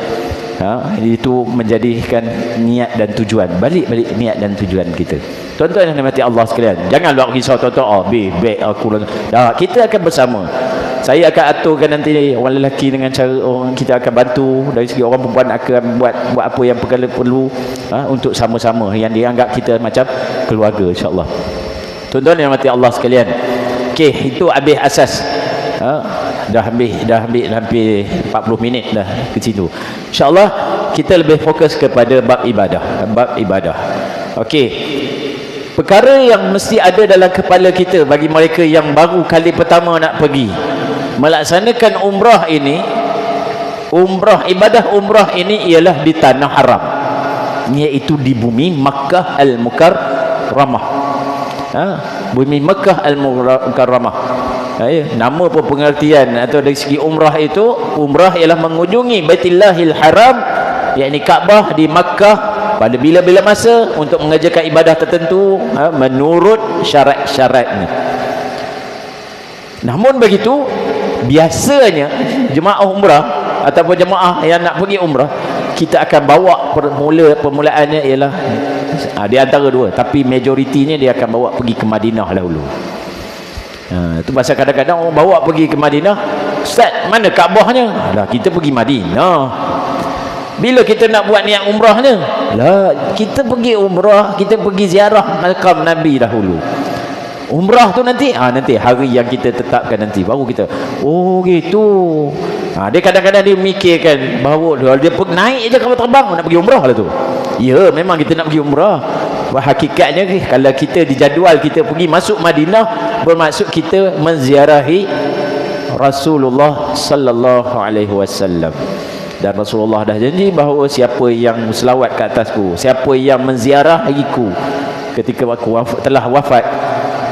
Speaker 1: itu menjadikan niat dan tujuan, balik niat dan tujuan kita. Tuan-tuan yang dirahmati Allah sekalian, jangan buat risau tuan-tuan, baik aku dah, kita akan bersama. Saya akan aturkan nanti orang lelaki dengan cara orang, kita akan bantu dari segi orang perempuan akan buat apa yang perlu untuk sama-sama yang dianggap kita macam keluarga, insya-Allah. Tuan-tuan yang dirahmati Allah sekalian, okey, itu habis asas. Dah hampir hampir 40 minit dah ke situ. Insya-Allah kita lebih fokus kepada bab ibadah. Okey, perkara yang mesti ada dalam kepala kita bagi mereka yang baru kali pertama nak pergi melaksanakan umrah ini, ibadah umrah ini ialah di tanah haram, iaitu di bumi Makkah Al-Mukarramah. Bumi Makkah Al-Mukarramah. Nama pun pengertian atau dari segi umrah itu, umrah ialah mengunjungi Baitullahil Haram, yakni Kaabah di Makkah pada bila-bila masa untuk mengerjakan ibadah tertentu menurut syarat-syaratnya. Namun begitu, biasanya jemaah umrah ataupun jemaah yang nak pergi umrah, kita akan bawa permulaannya ialah di antara dua, tapi majoritinya dia akan bawa pergi ke Madinah dahulu. Itu pasal kadang-kadang orang bawa pergi ke Madinah, Ustaz, mana Kaabahnya? Lah, kita pergi Madinah. Bila kita nak buat niat umrahnya? Lah, kita pergi umrah, kita pergi ziarah makam Nabi dahulu. Umrah tu nanti hari yang kita tetapkan nanti baru kita, oh gitu. Dia kadang-kadang dia mikirkan bahawa dia naik je kapal terbang nak pergi umrah lah tu. Ya, memang kita nak pergi umrah. Hakikatnya kalau kita dijadual kita pergi masuk Madinah, bermaksud kita menziarahi Rasulullah sallallahu alaihi wasallam. Dan Rasulullah dah janji bahawa siapa yang selawat ke atasku, siapa yang menziarahiku ketika aku telah wafat,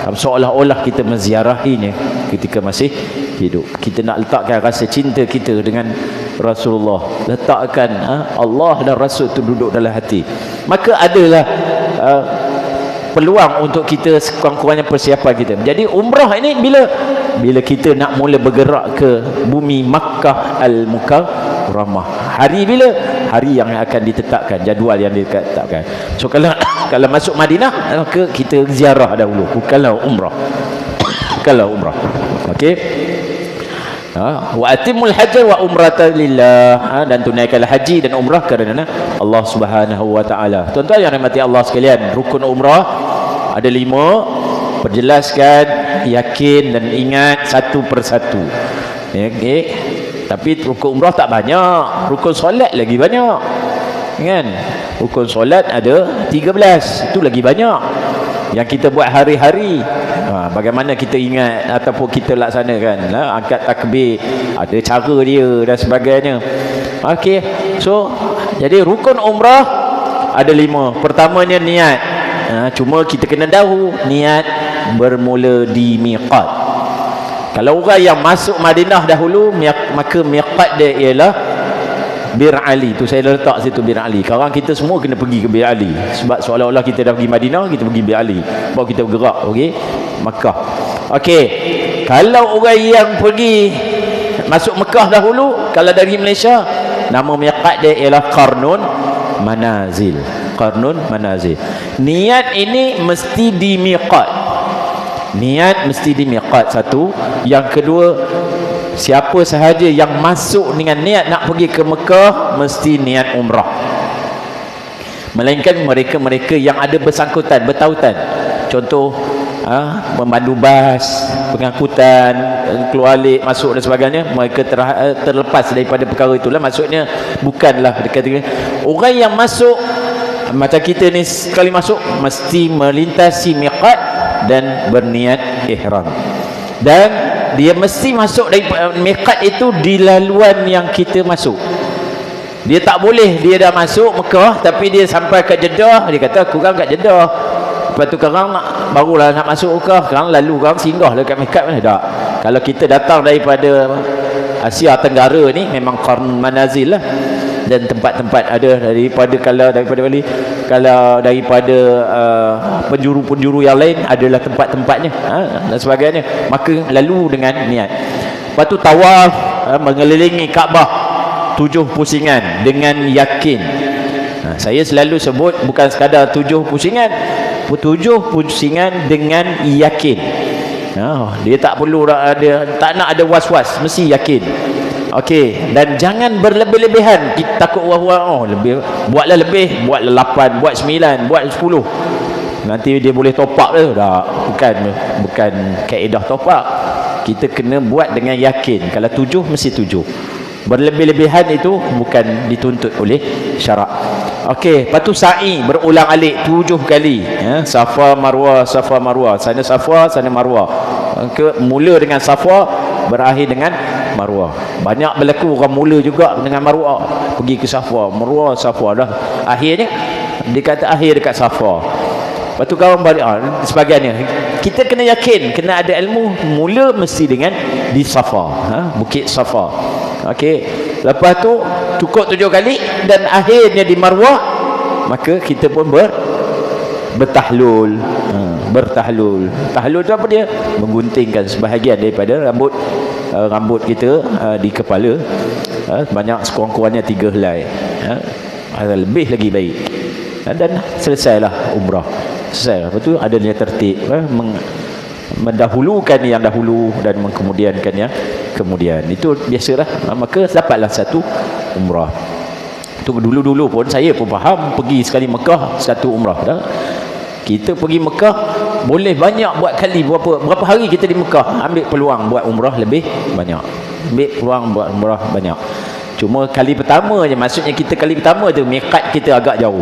Speaker 1: seolah-olah kita menziarahinya ketika masih hidup. Kita nak letakkan rasa cinta kita dengan Rasulullah, letakkan Allah dan Rasul itu duduk dalam hati, maka adalah peluang untuk kita sekurang-kurangnya persiapan kita. Jadi umrah ini bila kita nak mula bergerak ke bumi Makkah Al-Mukarramah, hari bila? Hari yang akan ditetapkan, jadual yang ditetapkan. So kalau masuk Madinah, maka kita ziarah dahulu, bukanlah umrah. Okey. Wa atimul hajj wa umrata lillah, dan tunaikanlah haji dan umrah kerana Allah Subhanahu wa taala. Tuan-tuan yang dirahmati Allah sekalian, rukun umrah ada 5. Perjelaskan, yakin dan ingat satu persatu. Okey. Tapi rukun umrah tak banyak, rukun solat lagi banyak, kan? Rukun solat ada 13, itu lagi banyak yang kita buat hari-hari. Bagaimana kita ingat ataupun kita laksanakan, angkat takbir, ada cara dia dan sebagainya. Okey, so jadi rukun umrah ada 5. Pertamanya niat. Cuma kita kena tahu niat bermula di miqat. Kalau orang yang masuk Madinah dahulu, maka miqat dia ialah Bir Ali. Tu saya letak situ, Bir Ali. Sekarang kita semua kena pergi ke Bir Ali, sebab seolah-olah kita dah pergi Madinah, kita pergi Bir Ali baru kita bergerak okey Makkah. Okey, kalau orang yang pergi masuk Mekah dahulu, kalau dari Malaysia, nama miqat dia ialah Qarnun Manazil. Niat ini mesti di miqat. Satu. Yang kedua, siapa sahaja yang masuk dengan niat nak pergi ke Mekah mesti niat umrah, melainkan mereka-mereka yang ada bersangkutan, bertautan. Contoh memandu bas, pengangkutan, keluar alik, masuk dan sebagainya, mereka terlepas daripada perkara itulah. Maksudnya bukanlah dekat orang yang masuk macam kita ni, sekali masuk mesti melintasi miqat dan berniat ihram, dan dia mesti masuk dari miqat itu di laluan yang kita masuk. Dia tak boleh dia dah masuk Mekah tapi dia sampai ke Jeddah, dia kata kurang kat Jeddah, lepas tu korang barulah nak masuk Mekah, korang lalu korang singgah dekat miqat mana. Tak. Kalau kita datang daripada Asia Tenggara ni, memang Qarn Manazil lah, dan tempat-tempat ada daripada Bali kalau daripada penjuru-penjuru yang lain adalah tempat-tempatnya dan sebagainya, maka lalu dengan niat. Lepas tu tawaf mengelilingi Kaabah 7 pusingan dengan yakin. Saya selalu sebut bukan sekadar 7 pusingan, 7 pusingan dengan yakin. Dia tak perlu ada, tak nak ada was-was, mesti yakin. Okey, dan jangan berlebih-lebihan. Kita takut lebih, buatlah lebih, buatlah 8, buat 9, buat 10. Nanti dia boleh top up tu. Bukan kaedah top up. Kita kena buat dengan yakin. Kalau 7 mesti 7. Berlebih-lebihan itu bukan dituntut oleh syarak. Okey, lepas tu sa'i berulang-alik 7 kali. Safa Marwah, Safa Marwah. Sana Safa, sana Marwah. Mula dengan Safa, berakhir dengan Marwah. Banyak berlaku orang mula juga dengan Marwah, pergi ke Safa, Marwah, Safa, dah akhirnya dia kata akhir dekat Safa. Lepas tu kawan balik sebagainya. Kita kena yakin, kena ada ilmu. Mula mesti dengan di Safa, Bukit Safa. Okey, lepas tu cukup 7 kali dan akhirnya di Marwah, maka kita pun bertahlul. Bertahlul. Tahlul tu apa dia? Mengguntingkan sebahagian daripada rambut kita di kepala, banyak sekurang-kurangnya 3 helai, lebih lagi baik, dan selesailah umrah. Selesai. Lepas tu adanya tertib, mendahulukan yang dahulu dan mengkemudiankan yang kemudian. Itu biasalah. Maka dapatlah satu umrah. Tu dulu-dulu pun saya pun faham, pergi sekali Mekah satu umrah dah. Kita pergi Mekah boleh banyak buat kali, berapa hari kita di Mekah, ambil peluang buat umrah lebih banyak, ambil peluang buat umrah banyak. Cuma kali pertama je, maksudnya kita kali pertama tu miqat kita agak jauh,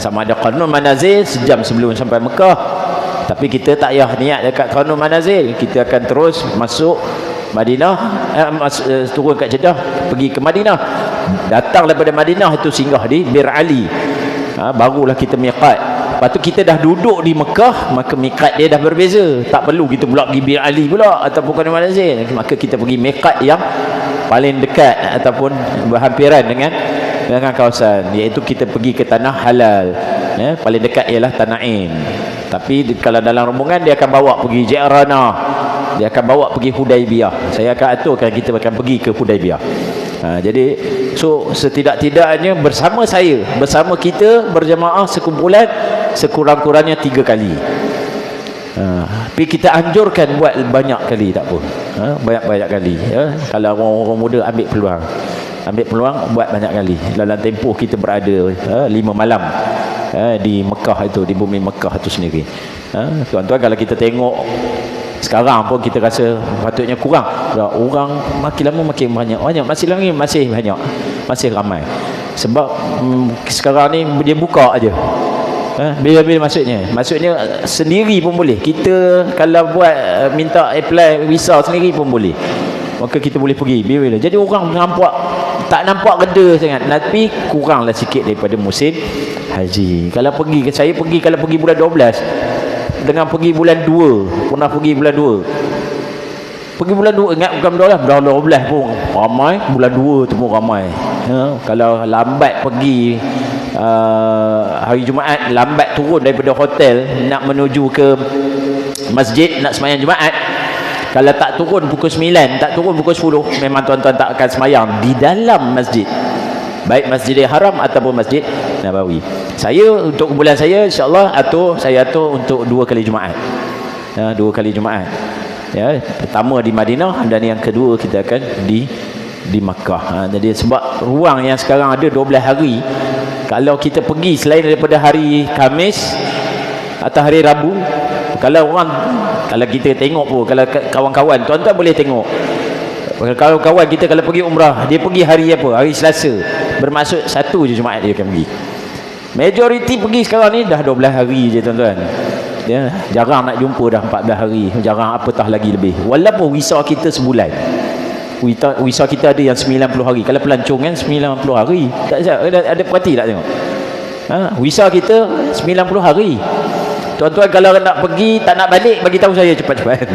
Speaker 1: sama ada Qarnul Manazil sejam sebelum sampai Mekah, tapi kita tak payah niat dekat Qarnul Manazil, kita akan terus masuk Madinah, turun kat Jeddah, pergi ke Madinah, datang daripada Madinah itu singgah di Bir Ali, barulah kita miqat. Lepas tu kita dah duduk di Mekah, maka miqat dia dah berbeza. Tak perlu kita pula pergi Bir Ali pula ataupun Qarnul Manazil. Maka kita pergi miqat yang paling dekat ataupun berhampiran dengan kawasan, iaitu kita pergi ke tanah halal. Paling dekat ialah Tanah Ain. Tapi kalau dalam rombongan dia akan bawa pergi Ji'ranah, dia akan bawa pergi Hudaibiyah. Saya akan aturkan kita akan pergi ke Hudaibiyah. Jadi setidak-tidaknya bersama kita berjamaah sekumpulan sekurang-kurangnya 3 kali. Tapi kita anjurkan buat banyak kali, tak apa, banyak-banyak kali. Kalau orang muda ambil peluang buat banyak kali. Dalam tempoh kita berada 5 malam di Mekah itu, di bumi Mekah itu sendiri. Tuan-tuan, kalau kita tengok sekarang pun kita rasa patutnya kurang. Orang makin lama makin banyak, masih banyak, masih ramai. Sebab sekarang ni dia buka aja. Bila-bila maksudnya sendiri pun boleh. Kita kalau buat minta apply visa sendiri pun boleh. Maka kita boleh pergi bila-bila. Jadi orang tak nampak reda sangat, tapi kuranglah sikit daripada musim haji. Kalau saya pergi kalau pergi bulan 12 dengan pergi bulan 2, pernah pergi bulan 2. Pergi bulan 2, ingat bukan bulan 12 pun ramai, bulan 2 tu pun ramai. Kalau lambat pergi hari Jumaat, lambat turun daripada hotel nak menuju ke masjid nak sembahyang Jumaat, kalau tak turun pukul 9, tak turun pukul 10, memang tuan-tuan tak akan sembahyang di dalam masjid, baik Masjidil Haram ataupun Masjid Nabawi. Saya untuk kumpulan saya, insya-Allah saya atur untuk 2 kali Jumaat. 2 kali Jumaat. Pertama di Madinah dan yang kedua kita akan di Makkah. Jadi sebab ruang yang sekarang ada 12 hari, kalau kita pergi selain daripada hari Khamis atau hari Rabu, kalau kita tengok pun, kalau kawan-kawan tuan-tuan boleh tengok, kawan-kawan kita kalau pergi umrah, dia pergi hari apa? Hari Selasa, bermaksud 1 je Jumaat dia akan pergi. Majoriti pergi sekarang ni dah 12 hari je tuan-tuan. Jarang nak jumpa dah 14 hari, jarang apatah lagi lebih. Walaupun visa kita sebulan, visa kita ada yang 90 hari. Kalau pelancong kan 90 hari, tak ada perhati tak tengok, visa kita 90 hari. Tuan-tuan kalau nak pergi tak nak balik, bagi tahu saya cepat-cepat.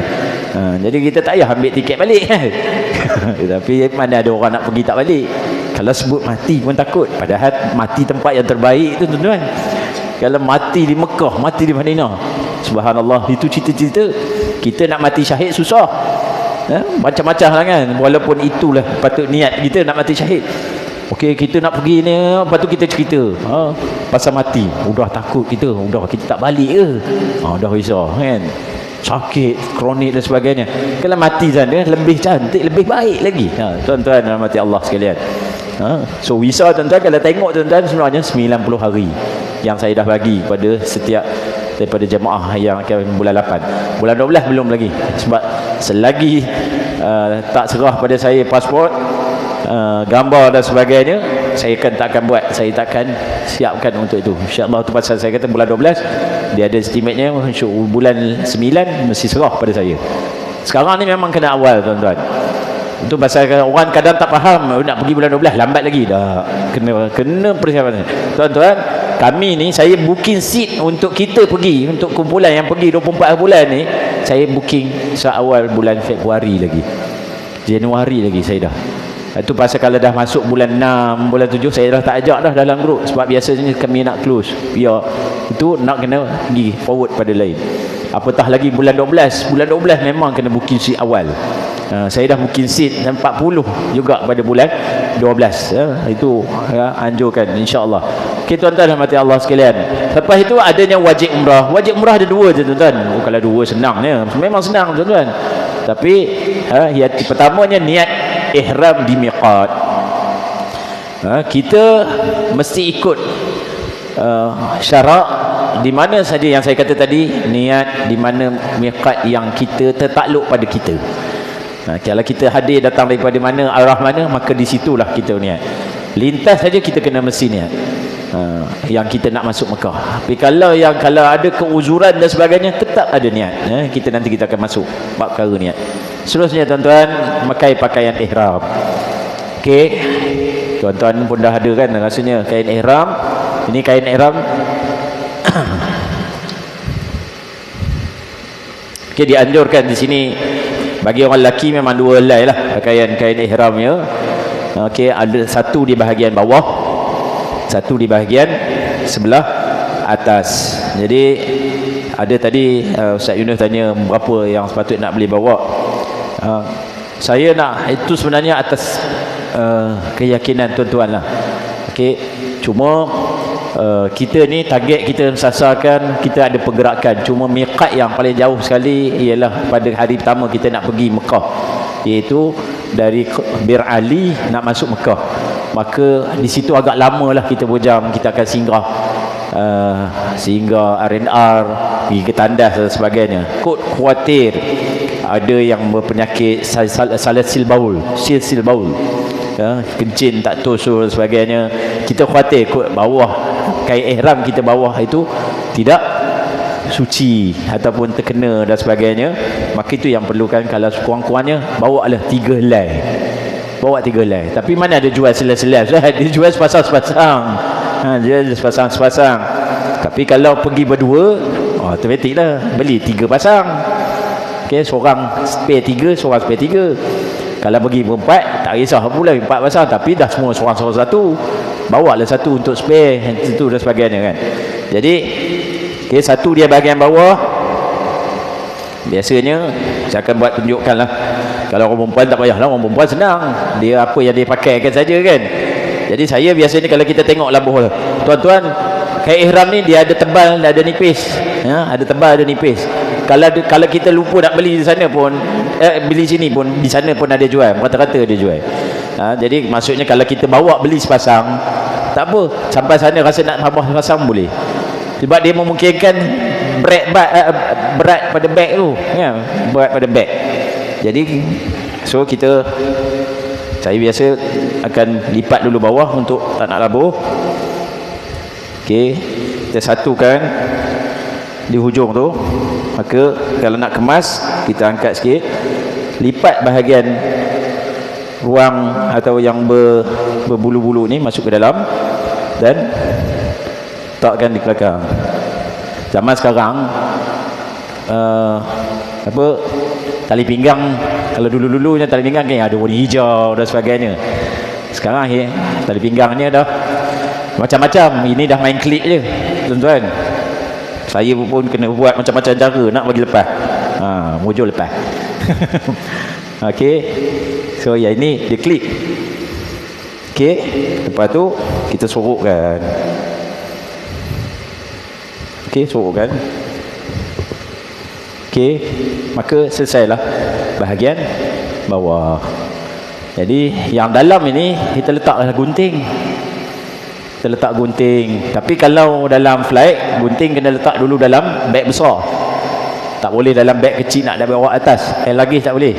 Speaker 1: Jadi kita tak payah ambil tiket balik kan. Tapi mana ada orang nak pergi tak balik. Kalau sebut mati pun takut, padahal mati tempat yang terbaik tu tuan-tuan. Kalau mati di Mekah, mati di Madinah, subhanallah, itu cita-cita. Kita nak mati syahid susah, macam-macam lah kan. Walaupun itulah patut niat kita nak mati syahid. Okey, kita nak pergi ni, lepas tu kita cerita pasal mati, udah takut kita, kita tak balik ke, dah risau kan, sakit kronik dan sebagainya. Kalau mati sana lebih cantik, lebih baik lagi, tuan-tuan dan mati Allah sekalian. So risau tuan-tuan, kalau tengok tuan-tuan, sebenarnya 90 hari yang saya dah bagi pada setiap daripada jemaah yang akan bulan 8. Bulan 12 belum lagi, sebab selagi tak serah pada saya pasport, gambar dan sebagainya, saya tak akan buat, saya takkan siapkan untuk itu, insyaAllah. Itu pasal saya kata bulan 12 dia ada estimate-nya, bulan 9 mesti serah pada saya. Sekarang ni memang kena awal tuan-tuan. Itu pasal orang kadang tak faham, nak pergi bulan 12 lambat lagi dah, kena persiapan. Tuan-tuan, kami ni, saya booking seat untuk kita pergi, untuk kumpulan yang pergi 24 bulan ni, saya booking seawal bulan Februari lagi, Januari lagi saya dah. Itu pasal kalau dah masuk bulan 6, bulan 7, saya dah tak ajak dah dalam grup, sebab biasanya kami nak close, biar itu nak kena pergi forward pada lain. Apatah lagi bulan 12, bulan 12 memang kena booking seat awal. Saya dah booking seat 40 juga pada bulan 12, itu anjurkan insya-Allah. Okey tuan-tuan dan mati Allah sekalian. Lepas itu adanya wajib umrah. Wajib umrah ada dua je tuan-tuan. Kalau dua senangnya, memang senang tuan-tuan. Tapi yang pertamanya niat ihram di miqat. Kita mesti ikut syarak di mana saja yang saya kata tadi, niat di mana miqat yang kita tertakluk pada kita. Kalau kita hadir datang daripada mana, arah mana, maka di situlah kita niat. Lintas saja kita kena mesti niat yang kita nak masuk Mekah. Tapi kalau ada keuzuran dan sebagainya, tetap ada niat. Kita nanti kita akan masuk bab perkara niat. Seterusnya tuan-tuan, memakai pakaian ihram. Okey, tuan-tuan pun dah ada kan rasanya kain ihram. Ini kain ihram. Okey, dianjurkan di sini bagi orang lelaki memang dua helai lah pakaian kain ihramnya. Okey, ada satu di bahagian bawah, satu di bahagian sebelah atas. Jadi ada tadi Ustaz Yunus tanya berapa yang sepatutnya nak boleh bawa. Saya nak itu sebenarnya atas keyakinan tuan-tuan lah. Okey, cuma kita ni target kita sasarkan, kita ada pergerakan. Cuma miqat yang paling jauh sekali ialah pada hari pertama kita nak pergi Mekah, iaitu dari Bir Ali nak masuk Mekah. Maka di situ agak lama lah kita berjam, kita akan singgah R&R, pergi ke tandas dan sebagainya. Kot khawatir ada yang berpenyakit salasil baul, silsil baul, kencing tak tosul dan sebagainya. Kita khawatir kot bawah kain ihram kita bawah itu tidak suci ataupun terkena dan sebagainya. Maka itu yang perlukan, kalau kurang-kurangnya bawa lah 3 helai. Bawa 3 helai. Tapi mana ada jual selai-selai? Dia jual sepasang-sepasang. Jual sepasang-sepasang. Tapi kalau pergi berdua, automatik lah beli 3 pasang. Okey, seorang spare 3, seorang spare 3. Kalau pergi berempat, tak kisah pula 4 pasang, tapi dah semua seorang-seorang satu. Bawa lah satu untuk spare, itu dan sebagainya kan. Jadi okay, satu dia bahagian bawah. Biasanya saya akan buat tunjukkan lah. Kalau orang perempuan tak payahlah, orang perempuan senang, dia apa yang dia pakaikan saja kan. Jadi saya biasanya kalau kita tengok labuh, tuan-tuan, kain ihram ni dia ada tebal, ada nipis, ada tebal, ada nipis. Kalau kita lupa nak beli di sana pun, beli sini pun, di sana pun ada jual, rata-rata ada jual. Jadi maksudnya kalau kita bawa beli sepasang, tak apa, sampai sana rasa nak tambah sepasang boleh, sebab dia memungkinkan berat pada beg tu, berat pada beg. Jadi so saya biasa akan lipat dulu bawah untuk tak nak labuh. Okey, kita satukan di hujung tu. Maka kalau nak kemas, kita angkat sikit, lipat bahagian ruang atau yang berbulu-bulu ni masuk ke dalam dan letakkan di belakang. Zaman sekarang tali pinggang, kalau dulu-dulunya tali pinggang kan ada warna hijau dan sebagainya. Sekarang tali pinggang ni dah macam-macam. Ini dah main klik je tuan-tuan. Saya pun kena buat macam-macam cara nak bagi lepas. Mujur lepas. Okey. So yang ini dia klik. Okey. Lepas tu kita sorokkan. Okey, sorokkan. Okey, maka selesailah bahagian bawah. Jadi yang dalam ini kita letaklah gunting. Kita letak gunting. Tapi kalau dalam flight, gunting kena letak dulu dalam beg besar. Tak boleh dalam beg kecil nak bawa atas. Lagi tak boleh.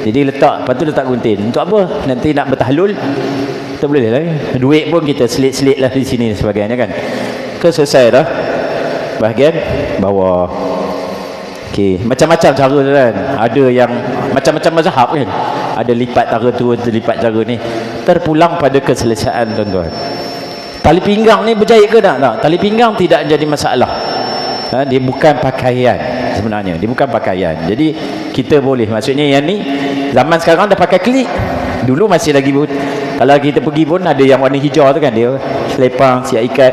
Speaker 1: Jadi letak, lepas tu letak gunting. Untuk apa? Nanti nak bertahlul, kita boleh lah. Duit pun kita selit-selit lah di sini sebagainya kan. Selesai dah bahagian bawah. Okey, macam-macam cara kan. Ada yang macam-macam mazhab kan. Ada lipat cara tu, ada lipat cara ni. Terpulang pada keselesaan tuan-tuan. Tali pinggang ni berjaya ke tak? Tali pinggang tidak jadi masalah. Dia bukan pakaian sebenarnya. Dia bukan pakaian. Jadi kita boleh, maksudnya yang ni zaman sekarang dah pakai klik. Dulu masih lagi kalau kita pergi pun ada yang warna hijau tu kan, dia selepang, siap ikat.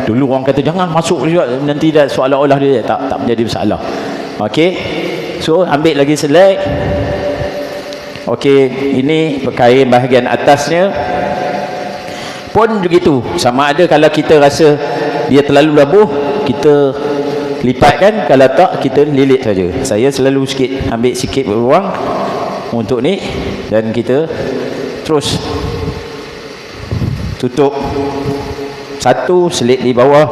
Speaker 1: Dulu orang kata jangan masuk juga, nanti dah seolah-olah dia tak menjadi masalah. Okey. So ambil lagi selai. Okey, ini kain bahagian atasnya pun begitu. Sama ada kalau kita rasa dia terlalu labuh, kita lipatkan. Kalau tak, kita lilit saja. Saya selalu ambil sikit ruang untuk ni, dan kita terus tutup. Satu selit di bawah,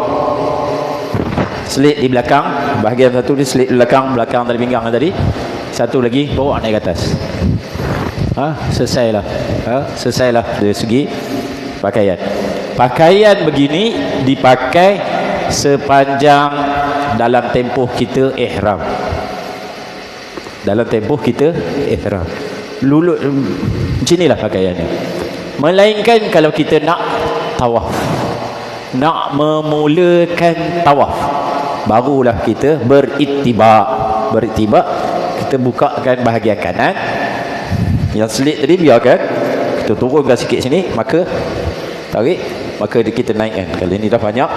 Speaker 1: selit di belakang. Bahagian satu ni selit di belakang tali pinggang tadi. Satu lagi bawa naik ke atas. Selesailah. Selesailah dari segi pakaian. Pakaian begini dipakai sepanjang dalam tempoh kita ihram. Dalam tempoh kita ihram. Lulut macam inilah pakaiannya. Melainkan kalau kita nak tawaf, nak memulakan tawaf, barulah kita beritibak. Kita bukakan bahagian kanan. Yang selit tadi biarkan, kita turunkan sikit sini, maka tarik, maka kita naikkan. Kalau ini dah banyak,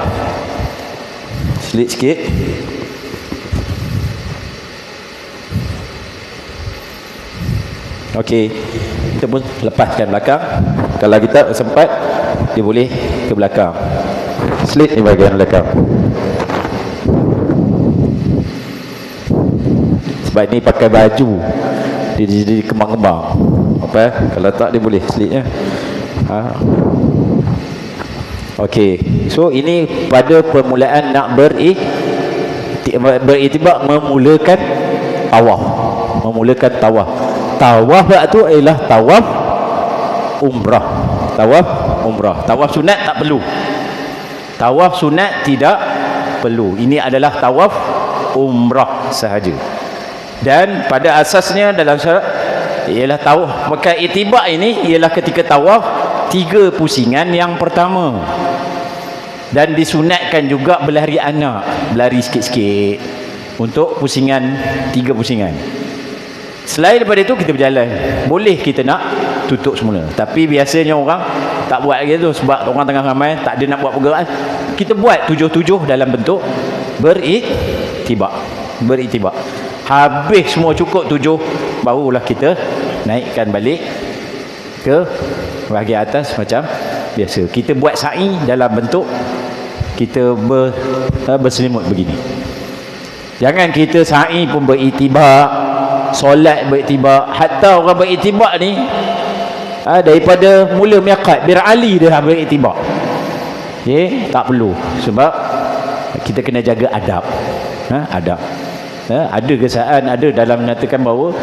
Speaker 1: selit sikit. Okey, kita pun lepaskan belakang. Kalau kita sempat, dia boleh ke belakang. Selit di bahagian belakang. Sebab ini pakai baju, dia jadi kembang-kembang. Kalau tak, dia boleh selitnya. Okey, so ini pada permulaan nak beritibak, memulakan tawaf. Memulakan tawaf. Tawaf tu ialah tawaf umrah. Tawaf umrah. Tawaf sunat tak perlu. Tawaf sunat tidak perlu. Ini adalah tawaf umrah sahaja. Dan pada asasnya dalam syarat ialah tawaf. Maka itibak ini ialah ketika tawaf 3 pusingan yang pertama. Dan disunatkan juga berlari anak, berlari sikit-sikit untuk pusingan 3 pusingan. Selain daripada itu kita berjalan. Boleh kita nak tutup semula. Tapi biasanya orang tak buat gitu sebab orang tengah ramai, tak ada nak buat pergerakan. Kita buat 7-7 dalam bentuk beritibak. Beritibak. Habis semua cukup 7, barulah kita naikkan balik ke bahagian atas macam biasa. Kita buat sa'i dalam bentuk kita berselimut begini. Jangan kita sa'i pun beritibak, solat beritibak. Hatta orang beritibak ni daripada mula miqat berali dia beritibak. Tak perlu, sebab kita kena jaga adab. Adab. Ada kesalahan, ada dalam menyatakan bahawa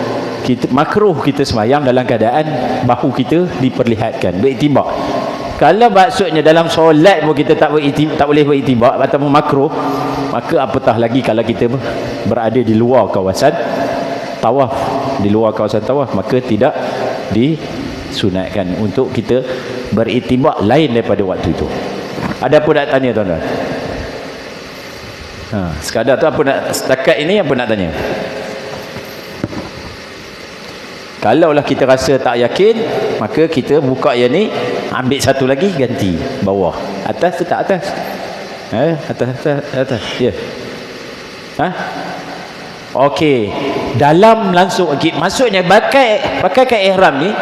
Speaker 1: kita makruh kita sembahyang dalam keadaan bahu kita diperlihatkan, beritibak. Kalau maksudnya dalam solat pun kita tak boleh beritibak ataupun makruh, maka apatah lagi kalau kita berada di luar kawasan tawaf. Di luar kawasan tawaf, maka tidak disunatkan untuk kita beritibak lain daripada waktu itu. Ada apa nak tanya tuan-tuan? Sekadar tu apa nak, setakat ini apa nak tanya? Kalaulah kita rasa tak yakin, maka kita buka yang ni, ambil satu lagi, ganti bawah. Atas tu tak atas? Atas. Ya. Okey. Dalam langsung, okay. Maksudnya pakaikan ihram ni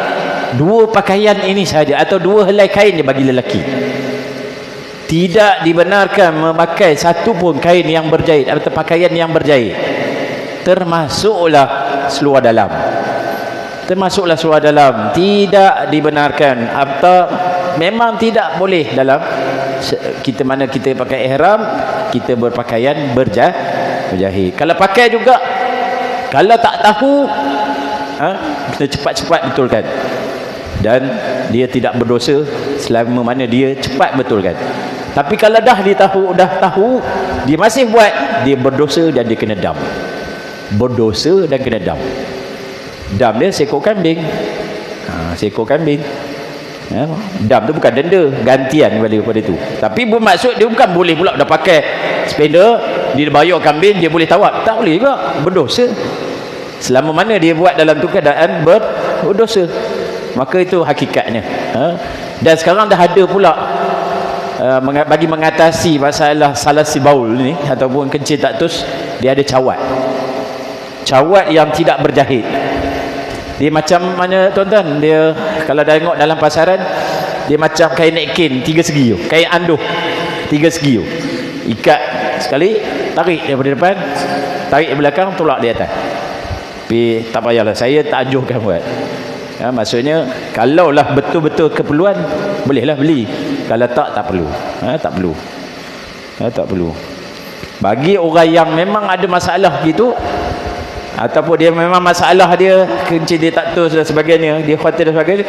Speaker 1: dua pakaian ini sahaja, atau dua helai kain je bagi lelaki. Tidak dibenarkan memakai satu pun kain yang berjahit atau pakaian yang berjahit, termasuklah seluar dalam. Tidak dibenarkan, atau memang tidak boleh dalam kita mana kita pakai ihram, kita berpakaian berjahit. Kalau pakai juga, kalau tak tahu, kita cepat-cepat betulkan, dan dia tidak berdosa selama mana dia cepat betulkan. Tapi kalau dah tahu dia masih buat, dia berdosa dan dia kena dam. Dam dia seekor kambing. Seekor kambing. Dam tu bukan denda, gantian daripada itu. Tapi bermaksud dia bukan boleh pula dah pakai spender, dia bayar kambing, dia boleh tawaf. Tak boleh juga, berdosa. Selama mana dia buat dalam tu keadaan berdosa. Maka itu hakikatnya. Dan sekarang dah ada pula bagi mengatasi masalah salasi baul ni ataupun kencing tak tus, dia ada cawat yang tidak berjahit. Dia macam mana tuan-tuan, dia kalau dah tengok dalam pasaran, dia macam kain napkin 3 segi tu, kain anduh 3 segi tu, ikat sekali, tarik daripada depan, tarik dari belakang, tolak di atas. Tapi tak payahlah, saya tak anjurkan buat. Maksudnya kalaulah betul-betul keperluan, bolehlah beli. Kalau tak perlu. Tak perlu. Bagi orang yang memang ada masalah gitu, ataupun dia memang masalah dia kencing dia tak tus dan sebagainya, dia khawatir dan sebagainya,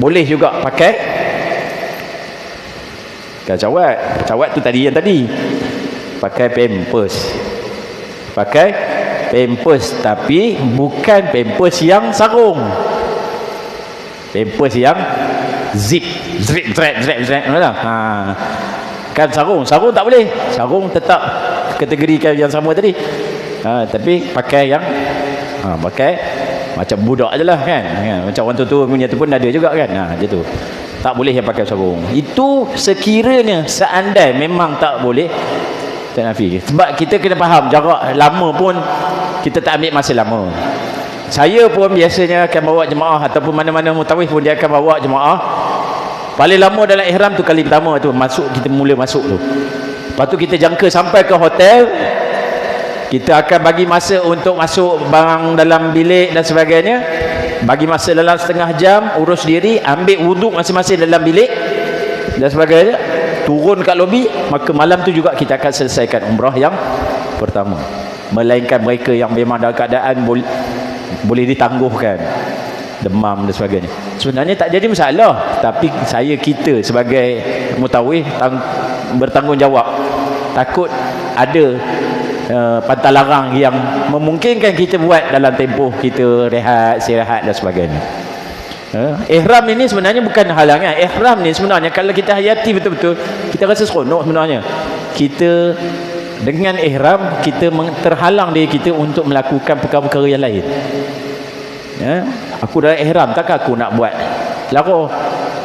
Speaker 1: boleh juga pakai cawat tu tadi, pakai pampers, tapi bukan pampers yang sarung, pampers yang zip kan. Sarung tak boleh, sarung tetap kategorikan yang sama tadi. Tapi pakai yang pakai macam budak je lah kan, macam orang tua punya tu pun ada juga kan, macam tu. Tak boleh yang pakai sarung. Itu sekiranya seandai memang tak boleh, tak nafi. Sebab kita kena faham, jarak lama pun kita tak ambil masa lama. Saya pun biasanya akan bawa jemaah, ataupun mana-mana mutawif pun dia akan bawa jemaah. Paling lama dalam ihram tu kali pertama tu, kita mula masuk tu. Lepas tu kita jangka sampai ke hotel, kita akan bagi masa untuk masuk barang dalam bilik dan sebagainya, bagi masa dalam setengah jam, urus diri, ambil wuduk masing-masing dalam bilik dan sebagainya, turun kat lobi. Maka malam tu juga kita akan selesaikan umrah yang pertama. Melainkan mereka yang memang dalam keadaan boleh ditangguhkan, demam dan sebagainya, sebenarnya tak jadi masalah. Tapi kita sebagai mutawif bertanggungjawab, takut ada pantang larang yang memungkinkan kita buat dalam tempoh kita rehat, istirahat dan sebagainya. Ihram ini sebenarnya bukan halangan. Ihram ni sebenarnya kalau kita hayati betul-betul, kita rasa seronok sebenarnya. Kita dengan ihram, kita terhalang diri kita untuk melakukan perkara-perkara yang lain. Aku dalam ihram, takkan aku nak buat lara.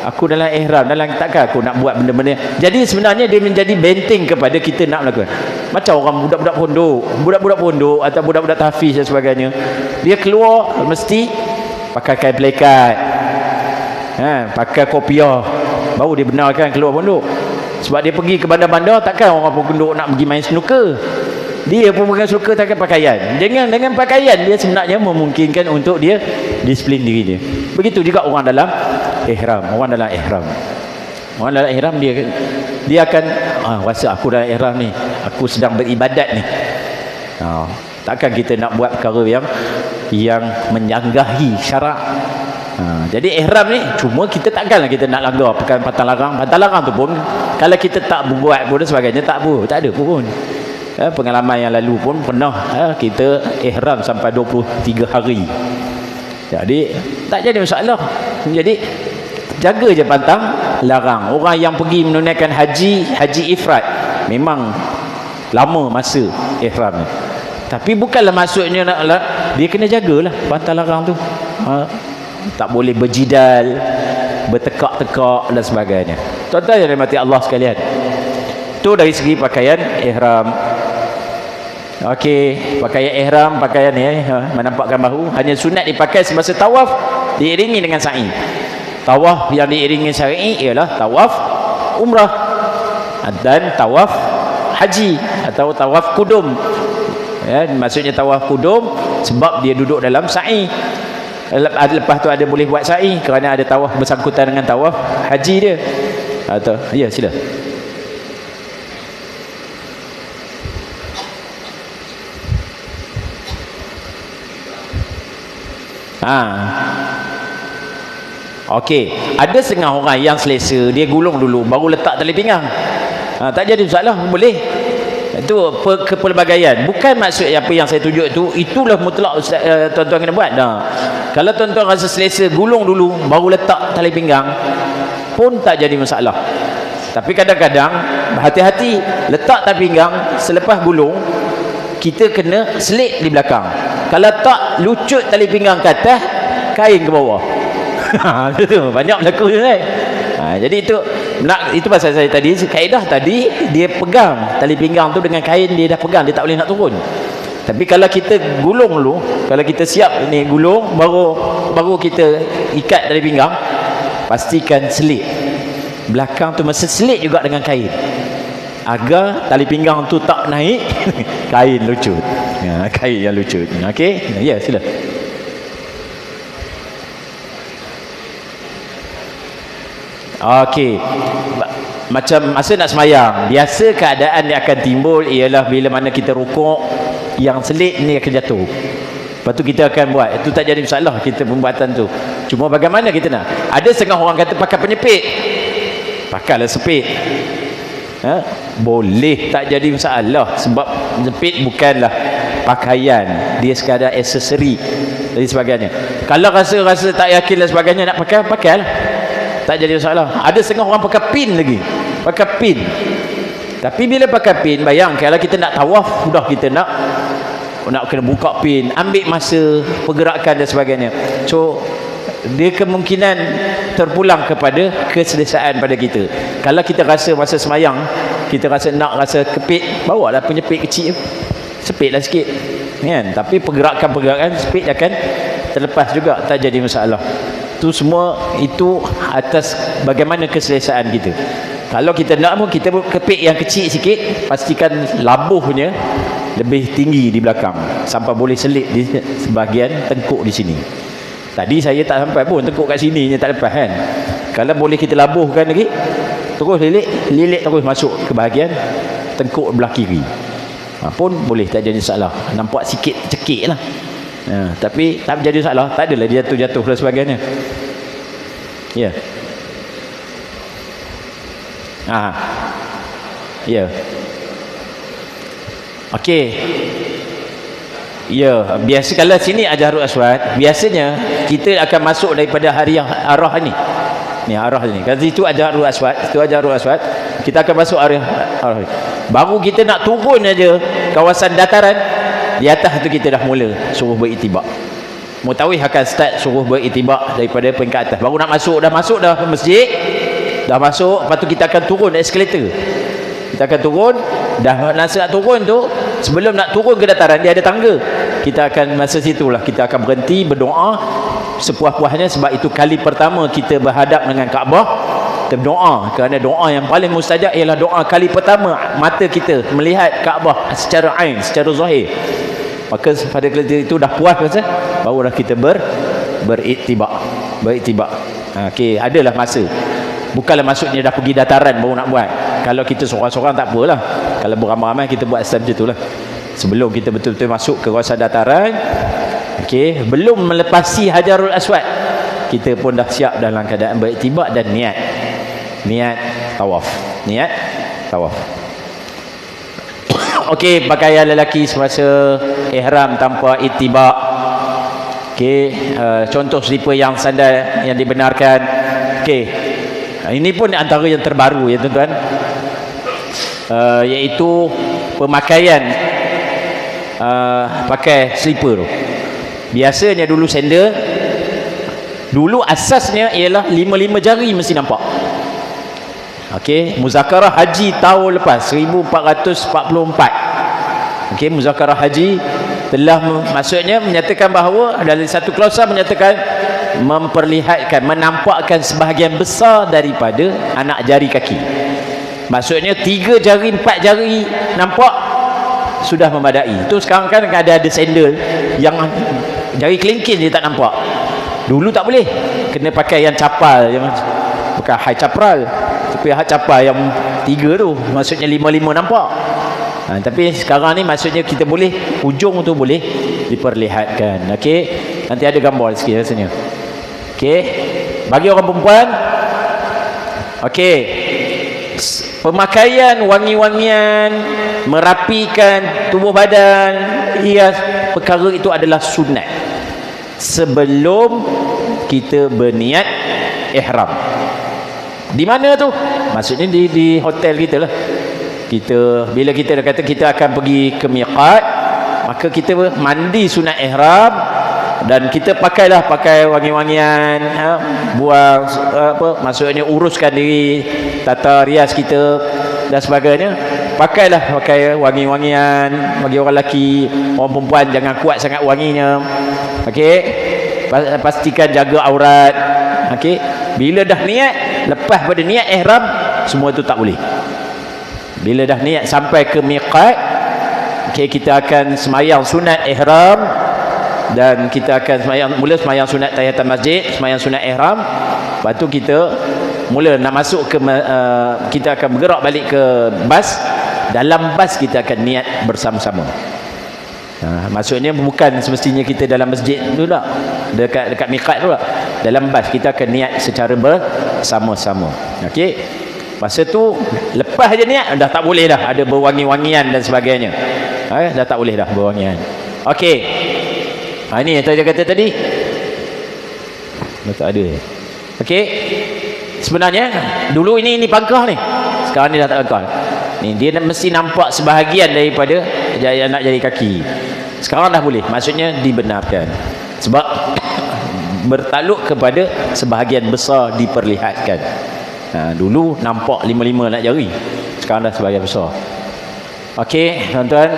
Speaker 1: Aku dalam ihram, takkan aku nak buat benda-benda. Jadi sebenarnya dia menjadi benteng kepada kita nak melakukan. Macam orang budak-budak pondok atau budak-budak tahfiz dan sebagainya, dia keluar mesti pakai kain pelekat, pakai kopiah, baru dia benarkan keluar pondok. Sebab dia pergi ke bandar-bandar, takkan orang pondok nak pergi main snooker. Dia pun bukan suka takkan pakaian. Dengan pakaian dia sebenarnya memungkinkan untuk dia disiplin diri dia. Begitu juga orang dalam ihram. Orang dalam ihram dia akan rasa aku dalam ihram ni, aku sedang beribadat ni. Takkan kita nak buat perkara yang menyanggahi syarak. Jadi ihram ni cuma kita takkanlah kita nak langgar pantang larang tu pun kalau kita tak buat pun sebagainya, tak ada pun. Pengalaman yang lalu pun pernah kita ihram sampai 23 hari. Jadi tak jadi masalah. Jadi jaga je pantang larang. Orang yang pergi menunaikan haji ifrat memang lama masa ihram ni. Tapi bukanlah maksudnya dia kena jagalah pantang larang tu. Tak boleh berjidal, bertekak-tekak dan sebagainya. Tuan-tuan yang dirahmati Allah sekalian, itu dari segi pakaian ihram. Okey, pakaian ihram, pakaian ni menampakkan bahu, hanya sunat dipakai semasa tawaf diiringi dengan sa'i. Tawaf yang diiringi sa'i ialah tawaf umrah dan tawaf haji atau tawaf kudum. Ya, maksudnya tawaf kudum sebab dia duduk dalam sa'i. Lepas tu ada boleh buat sa'i kerana ada tawaf bersangkutan dengan tawaf haji dia. Atau ya, sila. Okey, ada setengah orang yang selesa dia gulung dulu baru letak tali pinggang. Tak jadi masalah, boleh. Itu kepelbagaian. Bukan maksud apa yang saya tunjuk itulah mutlak tuan-tuan kena buat. Kalau tuan-tuan rasa selesa gulung dulu baru letak tali pinggang pun tak jadi masalah. Tapi kadang-kadang hati-hati, letak tali pinggang selepas gulung kita kena selit di belakang. Kalau tak, lucut tali pinggang ke atas, kain ke bawah. Itu banyak berlaku kan. Jadi itu pasal saya tadi, kaedah tadi dia pegang tali pinggang tu dengan kain, dia dah pegang, dia tak boleh nak turun. Tapi kalau kita gulung dulu, kalau kita siap ni gulung baru kita ikat tali pinggang, pastikan selit belakang tu mesti selit juga dengan kain agar tali pinggang tu tak naik. Kain lucut, kain yang lucut. Okey, ya, sila. Okey, macam masa nak semayang, biasa keadaan yang akan timbul ialah bila mana kita rukuk, yang selit ni akan jatuh. Lepas tu kita akan buat, itu tak jadi masalah kita pembuatan tu. Cuma bagaimana kita nak? Ada setengah orang kata pakai penyepit, pakailah sepit. Boleh, tak jadi masalah, sebab jepit bukanlah pakaian, dia sekadar aksesori dan sebagainya. Kalau rasa tak yakin dan sebagainya nak pakailah, tak jadi masalah. Ada setengah orang pakai pin lagi, pakai pin. Tapi bila pakai pin, bayang kalau kita nak tawaf, sudah kita nak kena buka pin, ambil masa pergerakan dan sebagainya. So dia kemungkinan terpulang kepada keselesaan pada kita. Kalau kita rasa masa semayang kita rasa kepit, bawalah penyepit kecil, sepitlah sikit kan. Tapi pergerakan sepit akan terlepas juga, tak jadi masalah. Itu semua itu atas bagaimana keselesaan kita. Kalau kita nak pun kita kepit yang kecil sikit, pastikan labuhnya lebih tinggi di belakang sampai boleh selit di sebahagian tengkuk di sini. Tadi saya tak sampai pun tengkuk kat sini je tak lepas kan. Kalau boleh kita labuhkan lagi, terus lilit terus masuk ke bahagian tengkuk belah kiri. Pun boleh, tak jadi masalah. Nampak sikit cekik lah. Tapi tak jadi masalah, tak adalah dia jatuh dan sebagainya. Ya. Ya. Okey. Ya, biasa kalau sini Hajarul Aswad, biasanya kita akan masuk daripada arah ni. Ni arah ni. Kalau itu Hajarul Aswad, itu Hajarul Aswad, kita akan masuk arah ni. Baru kita nak turun aja kawasan dataran, di atas tu kita dah mula suruh beritibak. Mutawif akan start suruh beritibak daripada peringkat atas. Baru nak masuk dah ke masjid, dah masuk, lepas tu kita akan turun eskalator. Kita akan turun, dah nak turun tu, sebelum nak turun ke dataran dia ada tangga. Kita akan masa situlah kita akan berhenti berdoa sepuas-puasnya, sebab itu kali pertama kita berhadap dengan Kaabah, kita berdoa, kerana doa yang paling mustajab ialah doa kali pertama mata kita melihat Kaabah secara ain, secara zahir. Maka pada ketika itu dah puas masa, barulah kita beritibak. Okey, adalah masa. Bukanlah maksudnya dah pergi dataran baru nak buat. Kalau kita seorang-seorang tak apalah. Kalau beramai-ramai kita buat macam itulah. Sebelum kita betul-betul masuk ke kawasan dataran, okey, belum melepasi Hajarul Aswad, kita pun dah siap dalam keadaan beritibak dan niat tawaf. Okey, pakaian lelaki semasa ihram tanpa itibak. Okey, contoh selipar yang sandal yang dibenarkan. Okey, ini pun antara yang terbaru ya tuan-tuan, iaitu pemakaian pakai selipar tu. Biasanya dulu sandal Dulu asasnya ialah 5 jari mesti nampak. Okey, muzakarah haji tahun lepas 1444. Okey, muzakarah haji telah maksudnya menyatakan bahawa dalam satu klausa menyatakan memperlihatkan, menampakkan sebahagian besar daripada anak jari kaki. Maksudnya 3 jari 4 jari nampak sudah memadai. Tu sekarang kan ada sandal yang jari kelingking dia tak nampak. Dulu tak boleh, kena pakai yang capal, yang bukan high capral, tapi high capal yang 3 tu, maksudnya 5 nampak. Tapi sekarang ni maksudnya kita boleh, hujung tu boleh diperlihatkan. Okey, nanti ada gambar sikit rasanya. Okey, bagi orang perempuan, okey, pemakaian wangi-wangian, merapikan tubuh badan, hias, perkara itu adalah sunat sebelum kita berniat ihram. Di mana tu? Maksudnya di hotel kita lah. Kita bila kita dah kata kita akan pergi ke miqat, maka kita mandi sunat ihram dan kita pakai wangi-wangian, buang maksudnya uruskan diri, tata rias kita dan sebagainya. Pakai wangi-wangian bagi orang lelaki, orang perempuan jangan kuat sangat wanginya. Okey, pastikan jaga aurat. Okey, bila dah niat, lepas pada niat ihram, semua itu tak boleh. Bila dah niat sampai ke miqat, okay, kita akan semayang sunat ihram dan kita akan mula semayang sunat tahiyatul masjid, semayang sunat ihram. Lepas tu kita mula nak masuk ke kita akan bergerak balik ke bas. Dalam bas kita akan niat bersama-sama. Maksudnya bukan semestinya kita dalam masjid tu lah, dekat miqat tu lah. Dalam bas kita akan niat secara bersama-sama. Okey. Masa tu lepas je niat dah tak boleh dah ada berwangi-wangian dan sebagainya. Dah tak boleh dah berwangian. Okey. Ini yang saya kata tadi. Dah tak ada. Okey. Sebenarnya dulu ini pangkah ni. Sekarang ni dah tak pangkah. Ni dia mesti nampak sebahagian daripada anak jari kaki. Sekarang dah boleh. Maksudnya dibenarkan. Sebab bertakluk kepada sebahagian besar diperlihatkan. Dulu nampak 5 nak jari, sekarang dah sebahagian besar. Okey, tuan-tuan,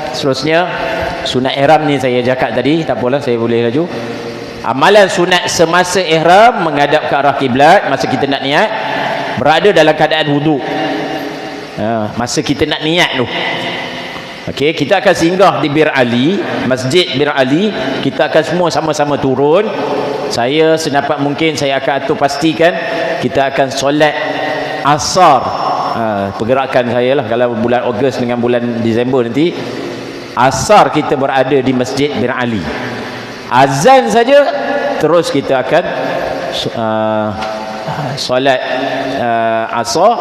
Speaker 1: seterusnya sunat ihram ni saya cakap tadi, tak apalah, saya boleh laju. Amalan sunat semasa ihram, menghadap ke arah kiblat masa kita nak niat, berada dalam keadaan wuduk. Masa kita nak niat tu. Okey, kita akan singgah di Bir Ali, Masjid Bir Ali. Kita akan semua sama-sama turun. Saya sedapat mungkin saya akan atur pastikan kita akan solat asar. Pergerakan saya lah kalau bulan Ogos dengan bulan Disember nanti, asar kita berada di Masjid Bir Ali. Azan saja terus kita akan solat asar,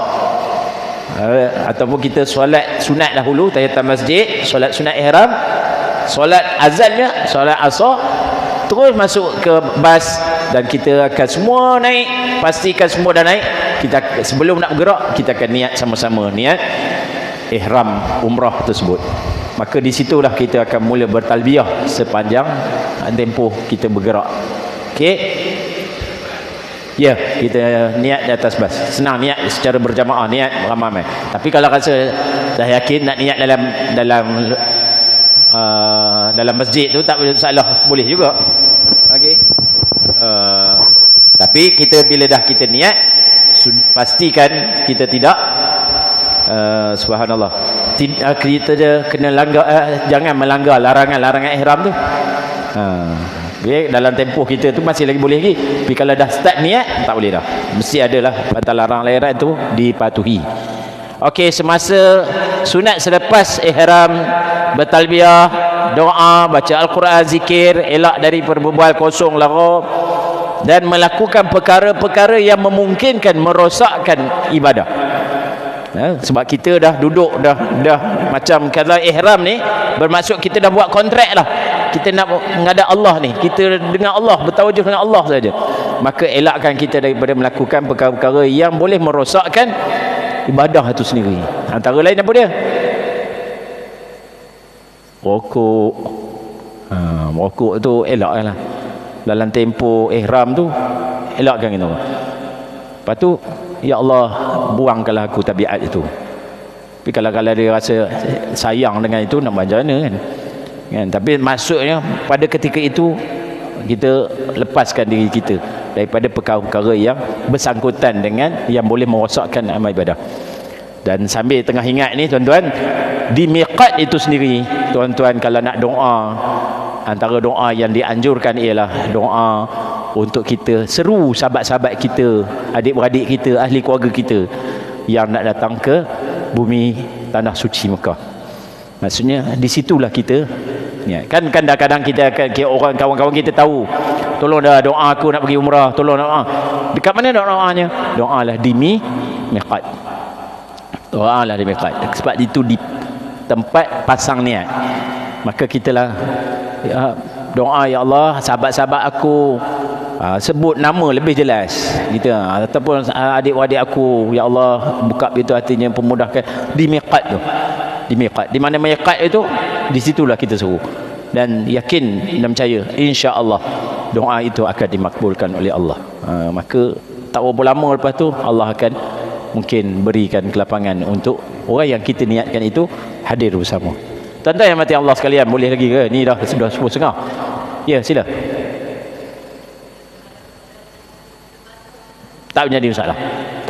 Speaker 1: ataupun kita solat sunat dahulu tahiyatul masjid, solat sunat ihram, solat azannya, solat asar, terus masuk ke bas dan kita akan semua naik. Pastikan semua dah naik. Kita sebelum nak bergerak, kita akan niat sama-sama, niat ihram umrah tersebut. Maka di situlah kita akan mula bertalbiyah sepanjang tempoh kita bergerak. Okey. Ya, kita niat di atas bas. Senang niat secara berjamaah, niat ramai-ramai. Tapi kalau rasa dah yakin nak niat dalam masjid tu tak ada masalah, boleh juga. Okey. Tapi kita bila dah kita niat, pastikan kita tidak subhanallah, kita kena langgar, jangan melanggar larangan ihram tu. Okay, dalam tempoh kita tu masih lagi boleh lagi. Tapi kalau dah start niat, tak boleh dah. Mesti adalah batal larang larangan tu dipatuhi. Okey, semasa sunat selepas ihram, bertalbiyah, doa, baca Al-Quran, zikir, elak dari berbual kosong, lara, dan melakukan perkara-perkara yang memungkinkan merosakkan ibadah. Sebab kita dah duduk dah macam kalau ihram ni bermaksud kita dah buat kontrak lah, kita nak menghadap Allah ni, kita dengan Allah, bertawajuh dengan Allah saja. Maka elakkan kita daripada melakukan perkara-perkara yang boleh merosakkan ibadah itu sendiri. Antara lain apa dia? Rokok. Rokok tu elaklah. dalam tempoh ihram tu, elakkan itu. Lepas tu, ya Allah, buangkanlah aku tabiat itu. Tapi kalau dia rasa sayang dengan itu, nak macam mana kan? Tapi maksudnya pada ketika itu kita lepaskan diri kita daripada perkara-perkara yang bersangkutan dengan yang boleh merosakkan amal ibadah. Dan sambil tengah ingat ni tuan-tuan, di miqat itu sendiri tuan-tuan, kalau nak doa, antara doa yang dianjurkan ialah doa untuk kita seru sahabat-sahabat kita, adik-beradik kita, ahli keluarga kita yang nak datang ke bumi tanah suci Mekah. Maksudnya di situlah kita ya, kan kadang-kadang kita orang kawan-kawan kita tahu, tolong dah doa aku nak pergi umrah, tolong doa. Dekat mana doanya? Doalah di miqat. Doalah di miqat. Sebab itu di tempat pasang niat. Maka kitalah ya, doa ya Allah, sahabat-sahabat aku, sebut nama lebih jelas gitu, ataupun adik-adik aku, ya Allah buka pintu hatinya, pemudahkan di miqat tu. Di miqat, di mana miqat itu, di situlah kita suruh, dan yakin dan percaya insya-Allah doa itu akan dimakbulkan oleh Allah. Maka tak berapa lama lepas tu Allah akan mungkin berikan kelapangan untuk orang yang kita niatkan itu hadir bersama. Tuan-tuan yang mati Allah sekalian, boleh lagi ke? Ni dah sudah 10.30. Ya, sila. Tak menjadi masalah.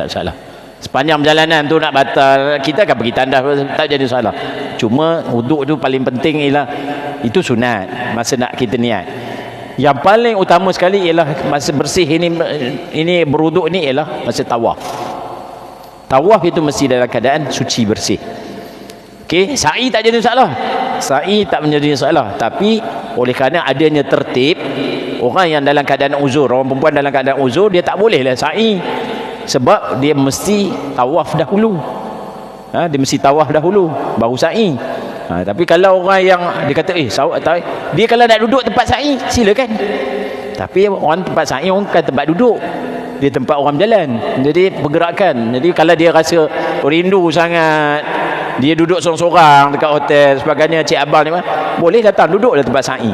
Speaker 1: Tak masalah. Sepanjang perjalanan tu nak batal, kita akan pergi tandas, tak jadi masalah. Cuma wuduk tu paling penting ialah itu sunat masa nak kita niat. Yang paling utama sekali ialah masa bersih ini berwuduk ni ialah masa tawaf. Tawaf itu mesti dalam keadaan suci bersih. Okey, sa'i tak jadi masalah. Sa'i tak menjadi masalah, tapi oleh kerana adanya tertib, orang yang dalam keadaan uzur, orang perempuan dalam keadaan uzur, dia tak bolehlah sa'i. Sebab dia mesti tawaf dahulu. Dia mesti tawaf dahulu baru sa'i. Tapi kalau orang yang dia kata dia kalau nak duduk tempat sa'i silakan. Tapi orang tempat sa'i orang kan tempat duduk. Dia tempat orang berjalan. Jadi pergerakan. Jadi kalau dia rasa rindu sangat, dia duduk sorang-sorang dekat hotel sebagainya, cik abang ni boleh datang duduklah tempat sa'i.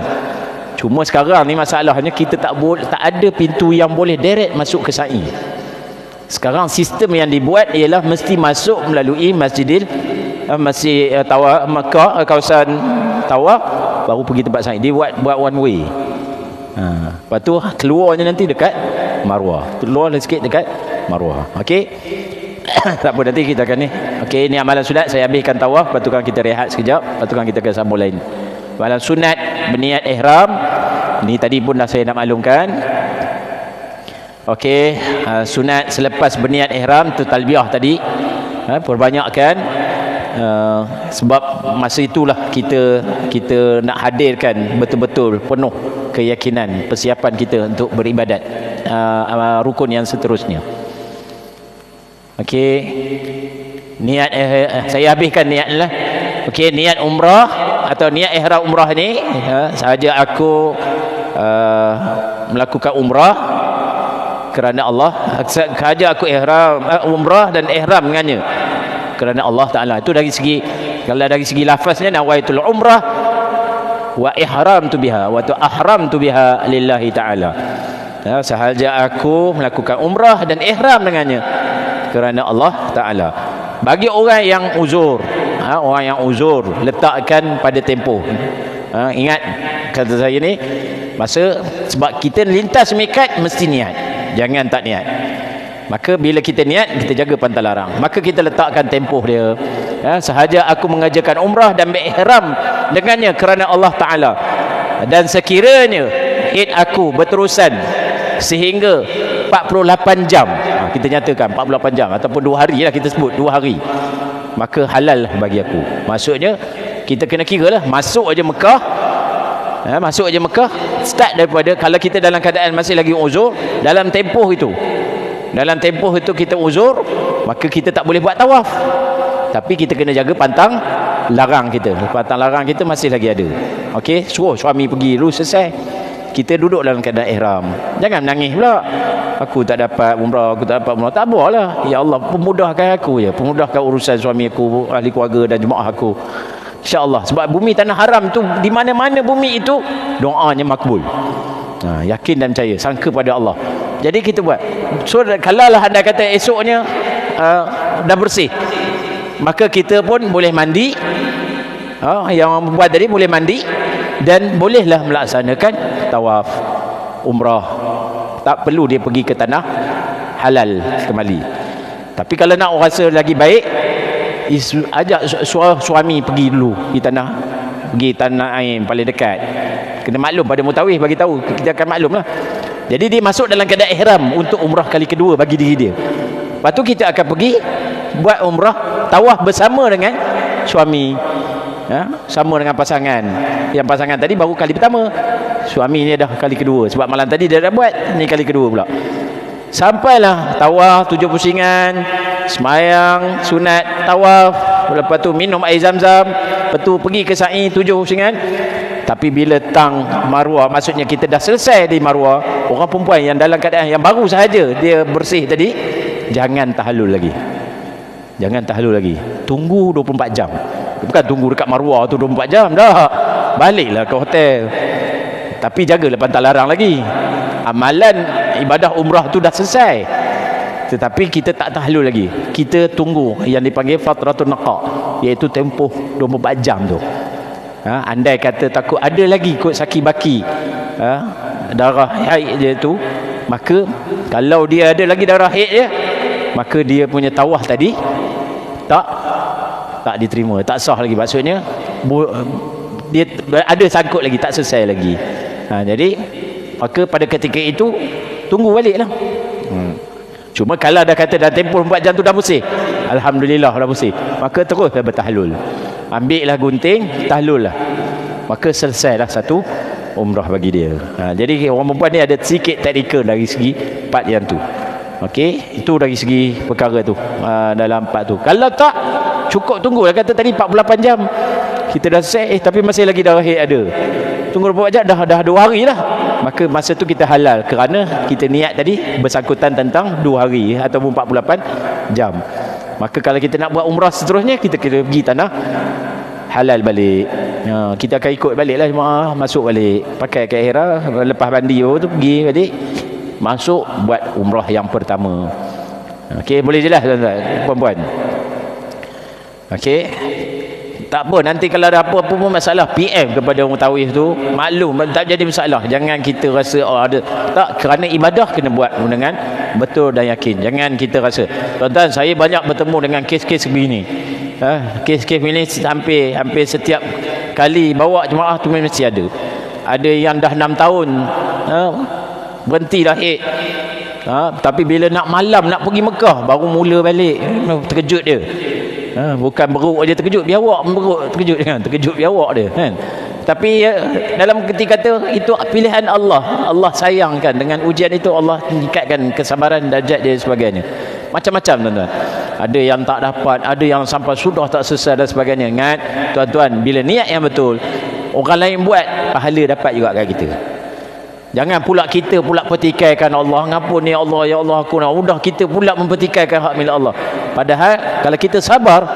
Speaker 1: Cuma sekarang ni masalahnya kita tak ada pintu yang boleh direct masuk ke sa'i. Sekarang sistem yang dibuat ialah mesti masuk melalui Masjid Tawaf Makkah, kawasan Tawaf, baru pergi tempat sa'i. Dia buat one way. Lepas tu keluarnya nanti dekat Marwah. Keluar sikit dekat Marwah. Okey. Tak apa, nanti kita akan ni. Okey, ni amalan sunat. Saya habiskan tawaf, lepas tu kan kita rehat sekejap, lepas tu kan kita akan sambung lain. Amalan sunat berniat ihram. Ni tadi pun dah saya nak maklumkan. Okey, sunat selepas berniat ihram tu talbiyah tadi. Perbanyakkan, sebab masa itulah kita nak hadirkan betul-betul penuh keyakinan, persiapan kita untuk beribadat rukun yang seterusnya. Okey, niat saya habiskan niat lah. Okey, niat umrah atau niat ihram umrah ni, sahaja aku melakukan umrah kerana Allah, sahaja aku ihram umrah dan ihram dengannya kerana Allah Ta'ala. Itu dari segi, kalau dari segi lafaznya, nawaitul umrah wa ihramtu biha wa ahramtu biha lillahi ta'ala. Sahaja aku melakukan umrah dan ihram dengannya kerana Allah Ta'ala. Bagi orang yang uzur, orang yang uzur, letakkan pada tempoh. Ingat kata saya ni, masa sebab kita lintas mikat mesti niat, jangan tak niat. Maka bila kita niat, kita jaga pantang larang, maka kita letakkan tempoh dia. Sahaja aku mengajarkan umrah dan berihram dengannya kerana Allah Ta'ala, dan sekiranya haid aku berterusan sehingga 48 jam, kita nyatakan 48 jam ataupun 2 hari lah, kita sebut 2 hari, maka halal bagi aku. Maksudnya kita kena kira lah, masuk aja Mekah, masuk aja Mekah, start daripada, kalau kita dalam keadaan masih lagi uzur, dalam tempoh itu kita uzur, maka kita tak boleh buat tawaf. Tapi kita kena jaga pantang larang kita. Pantang larang kita masih lagi ada. Okey, suruh suami pergi dulu, selesai, kita duduk dalam keadaan ihram. Jangan menangis pula, aku tak dapat umrah, aku tak dapat umrah. Tak apalah, ya Allah pemudahkan aku je, pemudahkan urusan suami aku, ahli keluarga dan jemaah aku, insya-Allah. Sebab bumi tanah haram tu, di mana-mana bumi itu doanya makbul. Yakin dan percaya, sangka pada Allah. Jadi kita buat. So kalau lah anda kata esoknya dah bersih, maka kita pun boleh mandi. Yang buat tadi boleh mandi dan bolehlah melaksanakan tawaf umrah. Tak perlu dia pergi ke tanah halal kembali. Tapi kalau nak rasa lagi baik, ajak suami pergi dulu pergi tanah air paling dekat. Kena maklum pada mutawif, bagi tahu, kita akan maklum lah. Jadi dia masuk dalam keadaan ihram untuk umrah kali kedua bagi diri dia. Lepas tu kita akan pergi buat umrah tawaf bersama dengan suami, sama dengan pasangan. Yang pasangan tadi baru kali pertama, suami ni dah kali kedua, sebab malam tadi dia dah buat, ni kali kedua pula. Sampailah tawaf 7 pusingan, semayang sunat tawaf, lepas tu minum air zam-zam, lepas tu pergi ke sa'i 7 pusingan. Tapi bila tang Marwah, maksudnya kita dah selesai di Marwah, orang perempuan yang dalam keadaan yang baru sahaja dia bersih tadi, jangan tahallul lagi. Jangan tahallul lagi. Tunggu 24 jam. Bukan tunggu dekat Marwah tu 24 jam dah. Baliklah ke hotel. Tapi jagalah pantang larang lagi. Amalan ibadah umrah tu dah selesai. Tetapi kita tak tahallul lagi. Kita tunggu yang dipanggil fatratun naqa, iaitu tempoh 24 jam tu. Andai kata takut ada lagi kot saki baki darah haid dia tu, maka kalau dia ada lagi darah haid dia, maka dia punya tawaf tadi tak diterima, tak sah lagi. Maksudnya dia ada sangkut lagi, tak selesai lagi. Jadi maka pada ketika itu tunggu baliklah. Cuma kalau dah kata dah tempoh 4 jam tu dah bersih, alhamdulillah dah bersih, maka teruslah bertahlul. Ambil lah gunting, tahlul lah, maka selesailah satu umrah bagi dia. Jadi orang perempuan ni ada sedikit taktikal dari segi part yang tu. Okey, itu dari segi perkara tu, dalam part tu. Kalau tak, cukup tunggu lah, kata tadi 48 jam kita dah selesai, tapi masih lagi darah haid ada, tunggu 24 jam, dah 2 hari lah, maka masa tu kita halal, kerana kita niat tadi bersangkutan tentang 2 hari ataupun 48 jam. Maka kalau kita nak buat umrah seterusnya, kita kena pergi tanah halal balik. Kita akan ikut balik lah jemaah, masuk balik, pakai ihram, lepas mandi tu pergi balik, masuk buat umrah yang pertama. Okey, boleh jelas tuan-tuan puan-puan? Okey, tak apa, nanti kalau ada apa-apa pun masalah, PM kepada mutawif tu, maklum, tak jadi masalah. Jangan kita rasa ada, tak, kerana ibadah kena buat dengan betul dan yakin. Jangan kita rasa, tuan-tuan, saya banyak bertemu dengan kes-kes begini. Kes-kes ini hampir setiap kali bawa jemaah tu mesti ada yang dah 6 tahun berhenti dah haid, tapi bila nak malam nak pergi Mekah baru mula balik. Terkejut dia. Bukan beruk aja terkejut, biawak beruk terkejut, kan? Terkejut biawak dia, kan? Tapi dalam ketika tu, itu pilihan Allah. Allah sayangkan dengan ujian itu, Allah tingkatkan kesabaran darjat dia sebagainya. Macam-macam tuan-tuan. Ada yang tak dapat, ada yang sampai sudah tak selesai dan sebagainya. Ingat tuan-tuan, bila niat yang betul, orang lain buat, pahala dapat juga kat kita. Jangan pula kita pula petikaikan Allah, ngampun ya Allah, ya Allah aku nak, udah kita pula mempetikaikan hak milik Allah. Padahal kalau kita sabar,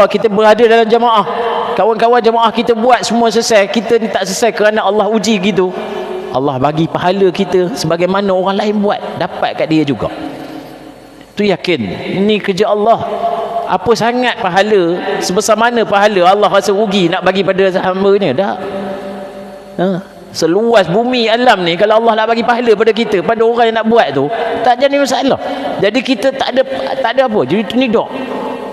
Speaker 1: kita berada dalam jamaah, kawan-kawan jamaah kita buat semua selesai, kita ni tak selesai kerana Allah uji gitu, Allah bagi pahala kita sebagaimana orang lain buat, dapat kat dia juga. Tu yakin, ini kerja Allah. Apa sangat pahala, sebesar mana pahala Allah rasa rugi nak bagi pada hamba-Nya. Dah seluas bumi alam ni, kalau Allah nak bagi pahala pada kita, pada orang yang nak buat tu, tak jadi masalah. Jadi kita tak ada apa, jadi ni dok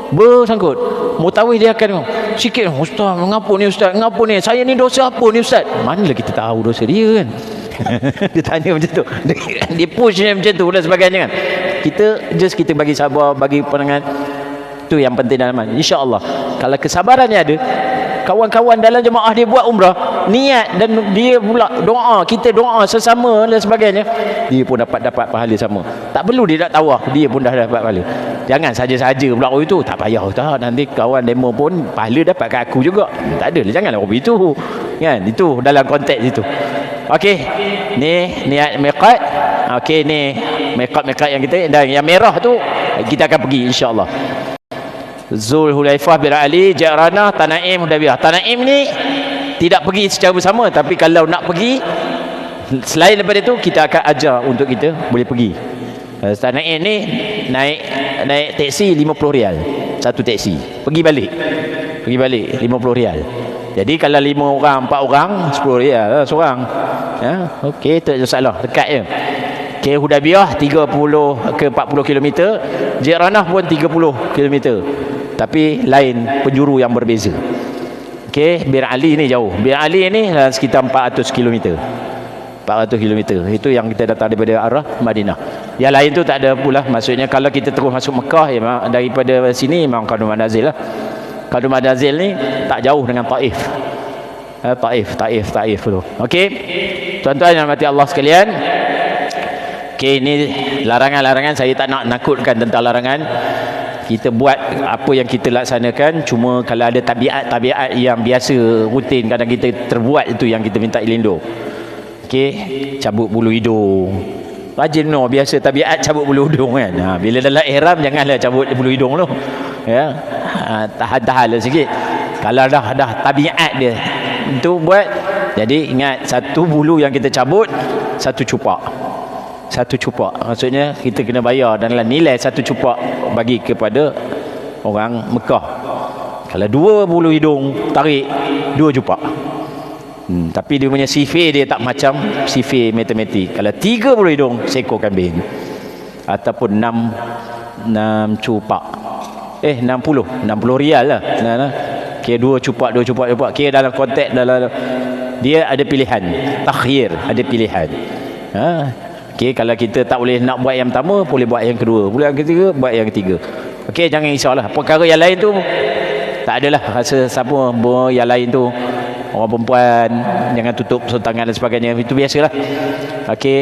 Speaker 1: bersangkut. Mutawif dia akan sikit, ustaz mengapa ni, ustaz mengapa ni, saya ni dosa apa ni ustaz? Manalah kita tahu dosa dia, kan? Dia tanya macam tu, dia push dia macam tu dan sebagainya, kan? Kita bagi sabar, bagi pandangan. Tu yang penting dalam amal. InsyaAllah kalau kesabarannya ada, kawan-kawan dalam jemaah dia buat umrah, niat, dan dia pula doa, kita doa sesama dan sebagainya, dia pun dapat pahala sama. Tak perlu dia nak tawaf, dia pun dah dapat pahala. Jangan saja-saja pula itu, tak payah tak, nanti kawan demo pun pahala dapat kat aku juga. Tak ada lah, janganlah begitu, kan? Itu dalam konteks itu. Okey, ni niat miqat. Okey, ni miqat yang kita, dan yang merah tu kita akan pergi insya-Allah. Zul Hulaifah bin Ali, Ja'ranah, Tanaim, Hudaybiyah. Tanaim ni tidak pergi secara bersama, tapi kalau nak pergi Selain daripada itu, kita akan ajar untuk kita boleh pergi. Start naik ni, naik teksi 50 rial. Satu teksi. Pergi balik 50 rial. Jadi kalau 5 orang, 4 orang, 10 rial lah seorang. Ya, okey, tak ada masalah. Dekat je. Okey, Hudaybiyah 30 ke 40 km, Jiranah pun 30 km. Tapi lain penjuru yang berbeza. Okey, Bir Ali ni jauh. Bir Ali ni sekitar 400 km. 400 km. Itu yang kita datang daripada arah Madinah. Yang lain tu tak ada pula. Maksudnya kalau kita terus masuk Mekah, ya, daripada sini memang Qadum Manazil lah. Qadum Manazil ni tak jauh dengan Taif. Taif tu. Okey. Tuan-tuan yang mati Allah sekalian. Okey, ini larangan-larangan. Saya tak nak nakutkan tentang larangan. Kita buat apa yang kita laksanakan. Cuma kalau ada tabiat-tabiat yang biasa rutin kadang kita terbuat, itu yang kita minta elindung. Okey, cabut bulu hidung. Rajin no, biasa tabiat cabut bulu hidung kan. Bila dalam ihram janganlah cabut bulu hidung tu. Ya. Tahan-tahan lah sikit. Kalau dah tabiat dia itu buat. Jadi ingat, satu bulu yang kita cabut, satu cupak. Maksudnya kita kena bayar dalam nilai satu cupak bagi kepada orang Mekah. Kalau 2 bulu hidung tarik, 2 cupak. Tapi dia punya sifir dia tak macam sifir matematik. Kalau 3 bulu hidung, seekor kambing. Ataupun 6 cupak. 60 rial lah. Kira 2 cupak. Kira dalam konteks, dalam dia ada pilihan. Takhir, ada pilihan. Okey, kalau kita tak boleh nak buat yang pertama, boleh buat yang kedua. Boleh yang ketiga, buat yang ketiga. Okey, jangan risaulah. Perkara yang lain tu tak adalah rasa siapa yang lain tu. Orang perempuan jangan tutup tangan dan sebagainya. Itu biasalah. Okey,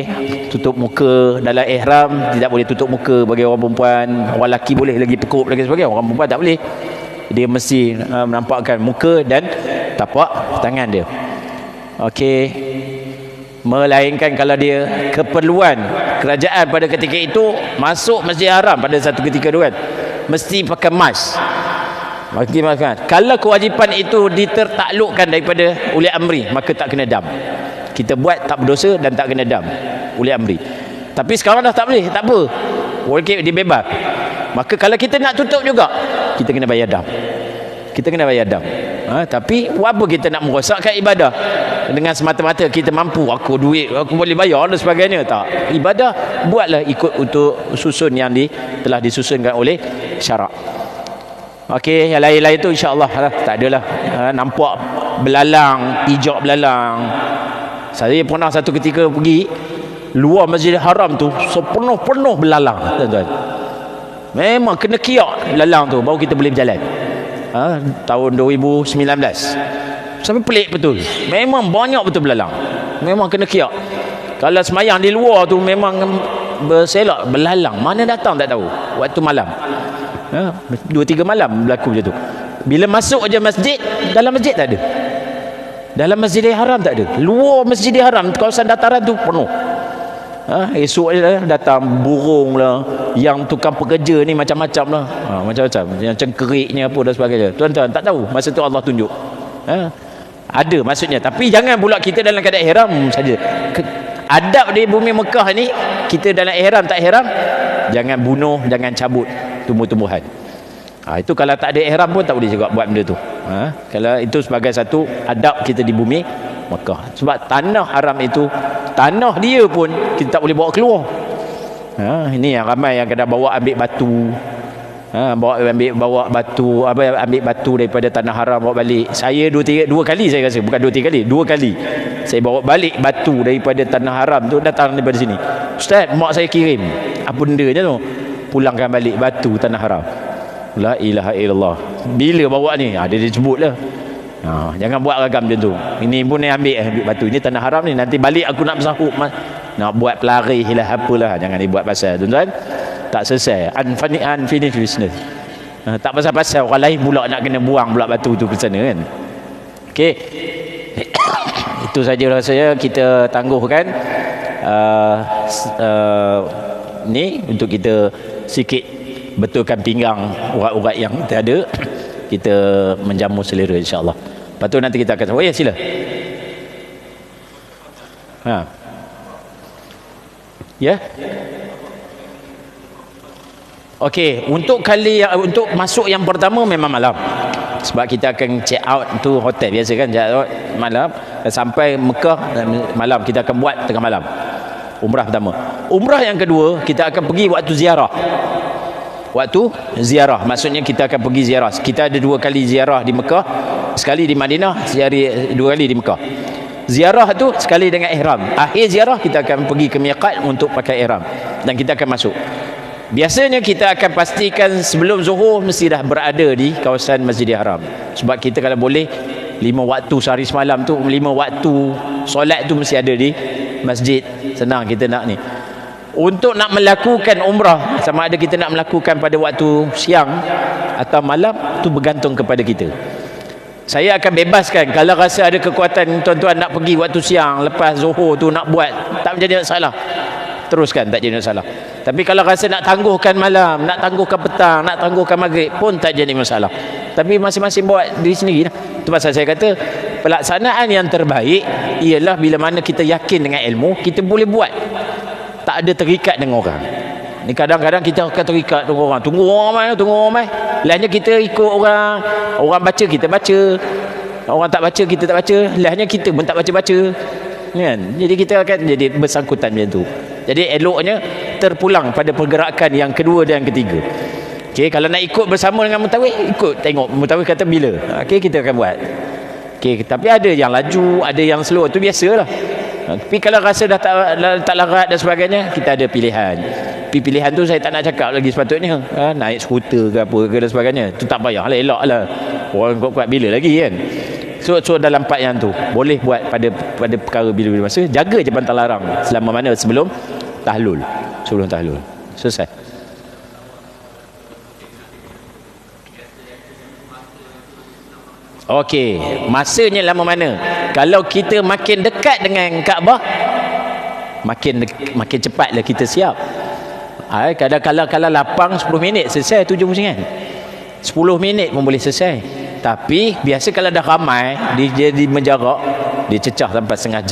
Speaker 1: tutup muka dalam ihram, tidak boleh tutup muka bagi orang perempuan. Orang lelaki boleh lagi pekup lagi sebagainya. Orang perempuan tak boleh. Dia mesti menampakkan muka dan tapak tangan dia. Okey. Melainkan kalau dia keperluan kerajaan pada ketika itu masuk Masjid Haram pada satu ketika tu kan, mesti pakai mask. Kalau kewajipan itu ditertaklukkan daripada uli amri, maka tak kena dam. Kita buat tak berdosa dan tak kena dam uli amri. Tapi sekarang dah tak boleh, tak apa. Okey, dia bebas. Maka kalau kita nak tutup juga, kita kena bayar dam. Tapi apa kita nak merosakkan ibadah dengan semata-mata kita mampu, aku duit, aku boleh bayar dan sebagainya? Tak. Ibadah buatlah ikut untuk susun yang telah disusunkan oleh syarak. Okey, yang lain-lain tu insya-Allah tak adalah nampak belalang, pijak belalang. Saya pernah satu ketika pergi luar Masjidil Haram tu, sepenuh-penuh belalang, tuan-tuan. Memang kena kiak belalang tu baru kita boleh berjalan. Tahun 2019. Sampai pelik betul. Memang banyak betul belalang. Memang kena kiak. Kalau semayang di luar tu memang berselak belalang. Mana datang tak tahu. Waktu malam. 2-3 malam berlaku macam tu. Bila masuk aja masjid, dalam masjid tak ada. Dalam Masjidil Haram tak ada. Luar Masjidil Haram, kawasan dataran tu penuh. Esok datang burung lah, yang tukang pekerja ni macam-macam lah. Macam-macam. Yang cengkeriknya apa dan sebagainya. Tuan-tuan tak tahu. Masa tu Allah tunjuk. Ada maksudnya. Tapi jangan pula kita dalam keadaan ihram saja. Adab di bumi Mekah ni, kita dalam ihram tak ihram, jangan bunuh, jangan cabut tumbuh-tumbuhan. Itu kalau tak ada ihram pun tak boleh juga buat benda tu. Kalau itu sebagai satu adab kita di bumi Mekah. Sebab tanah haram itu, tanah dia pun kita tak boleh bawa keluar. Ini yang ramai yang kadang bawa ambil batu. Bawa batu daripada tanah haram bawa balik. Saya dua kali saya rasa, bukan 2-3 kali, 2 kali saya bawa balik batu daripada tanah haram tu, datang daripada sini. Ustaz, mak saya kirim. Apa bendanya tu? Pulangkan balik batu tanah haram. La ilaha illallah. Bila bawa ni? Dia sebutlah. Jangan buat ragam macam tu. Ini pun ni ambil batu ni tanah haram ni, nanti balik aku nak bersahut, nak buat pelari lah apalah. Jangan dibuat pasal, tuan-tuan. Tak selesai. Unfinished business. Tak pasal-pasal orang lain pula nak kena buang pula batu tu ke sana kan. Okey. Itu saja rasanya kita tangguhkan ni untuk kita sikit betulkan pinggang urat-urat yang kita ada, kita menjamu selera insya-Allah. Lepas tu nanti kita akan, ya sila. Ya. Okey, untuk masuk yang pertama memang malam. Sebab kita akan check out tu hotel biasa kan, check out malam sampai Mekah malam, kita akan buat tengah malam. Umrah pertama. Umrah yang kedua kita akan pergi waktu ziarah. Waktu ziarah maksudnya kita akan pergi ziarah. Kita ada 2 kali ziarah di Mekah, sekali di Madinah, 2 kali di Mekah. Ziarah tu sekali dengan ihram. Akhir ziarah kita akan pergi ke miqat untuk pakai ihram dan kita akan masuk. Biasanya kita akan pastikan sebelum zuhur mesti dah berada di kawasan Masjidil Haram. Sebab kita kalau boleh 5 waktu sehari semalam tu, 5 waktu solat tu mesti ada di masjid. Senang kita nak ni. Untuk nak melakukan umrah, sama ada kita nak melakukan pada waktu siang atau malam, tu bergantung kepada kita. Saya akan bebaskan kalau rasa ada kekuatan tuan-tuan nak pergi waktu siang lepas zuhur tu nak buat, tak menjadi masalah. Teruskan, tak jadi masalah. Tapi kalau rasa nak tangguhkan malam, nak tangguhkan petang, nak tangguhkan maghrib pun tak jadi masalah. Tapi masing-masing buat diri sendiri lah. Itu pasal saya kata pelaksanaan yang terbaik ialah bila mana kita yakin dengan ilmu, kita boleh buat. Tak ada terikat dengan orang. Ni kadang-kadang kita akan terikat dengan orang. Tunggu orang mai. Lahnya kita ikut orang. Orang baca kita baca. Orang tak baca kita tak baca. Lahnya kita pun tak baca-baca. Kan? Jadi kita akan jadi bersangkutan macam tu. Jadi eloknya terpulang pada pergerakan yang kedua dan yang ketiga. Okey, kalau nak ikut bersama dengan mutawif, ikut tengok mutawif kata bila. Okey, kita akan buat. Okey, tapi ada yang laju, ada yang slow, tu biasalah. Tapi kalau rasa dah tak larat dan sebagainya, kita ada pilihan. Tapi pilihan tu saya tak nak cakap lagi sepatutnya. Naik skuter ke apa ke dan sebagainya. Tu tak payahlah, eloklah. Orang kuat-kuat bila lagi kan. So dalam part yang tu boleh buat pada perkara bila-bila masa. Jaga je pantang larang selama mana sebelum tahlul. Selesai. Okey, masanya lama mana? Kalau kita makin dekat dengan Kaabah, makin cepatlah kita siap. Kadang-kadang kalau lapang 10 minit selesai 7 pusingan. 10 minit pun boleh selesai. Tapi biasa kalau dah ramai, dia menjarak, dia cecah sampai setengah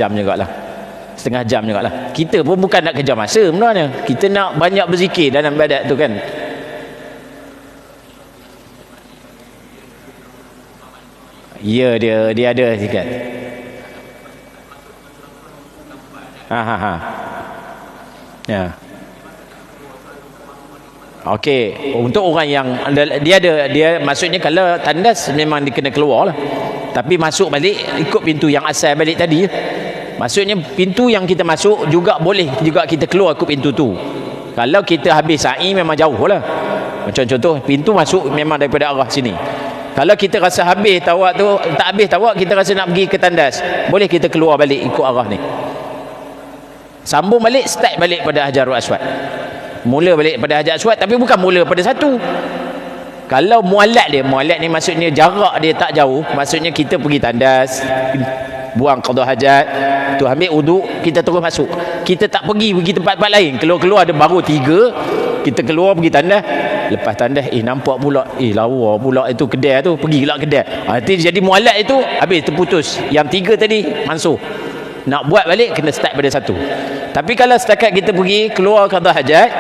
Speaker 1: jam jugalah. Kita pun bukan nak kejar masa sebenarnya. Kita nak banyak berzikir dalam ibadat tu kan. Ya, dia ada sikit. Ya. Okey, untuk orang yang dia maksudnya kalau tandas memang dia kena keluar lah. Tapi masuk balik ikut pintu yang asal balik tadi. Maksudnya pintu yang kita masuk juga boleh juga kita keluar ikut pintu tu. Kalau kita habis sa'i memang jauh lah. Macam contoh pintu masuk memang daripada arah sini. Kalau kita rasa habis tawak tu, tak habis tawak, kita rasa nak pergi ke tandas, boleh kita keluar balik ikut arah ni. Sambung balik, start balik pada Hajarul Aswad. Mula balik pada Hajar Aswad, tapi bukan mula pada satu. Kalau mualat ni maksudnya jarak dia tak jauh, maksudnya kita pergi tandas, buang qada hajat, tu ambil wuduk, kita terus masuk. Kita tak pergi tempat-tempat lain, keluar ada baru 3, kita keluar pergi tandas. Lepas tandas nampak pula lawa pula itu kedai tu, pergi pula kedai. Nanti jadi mualat itu habis terputus. Yang 3 tadi mansuh. Nak buat balik kena start pada 1. Tapi kalau setakat kita pergi keluar qada hajat,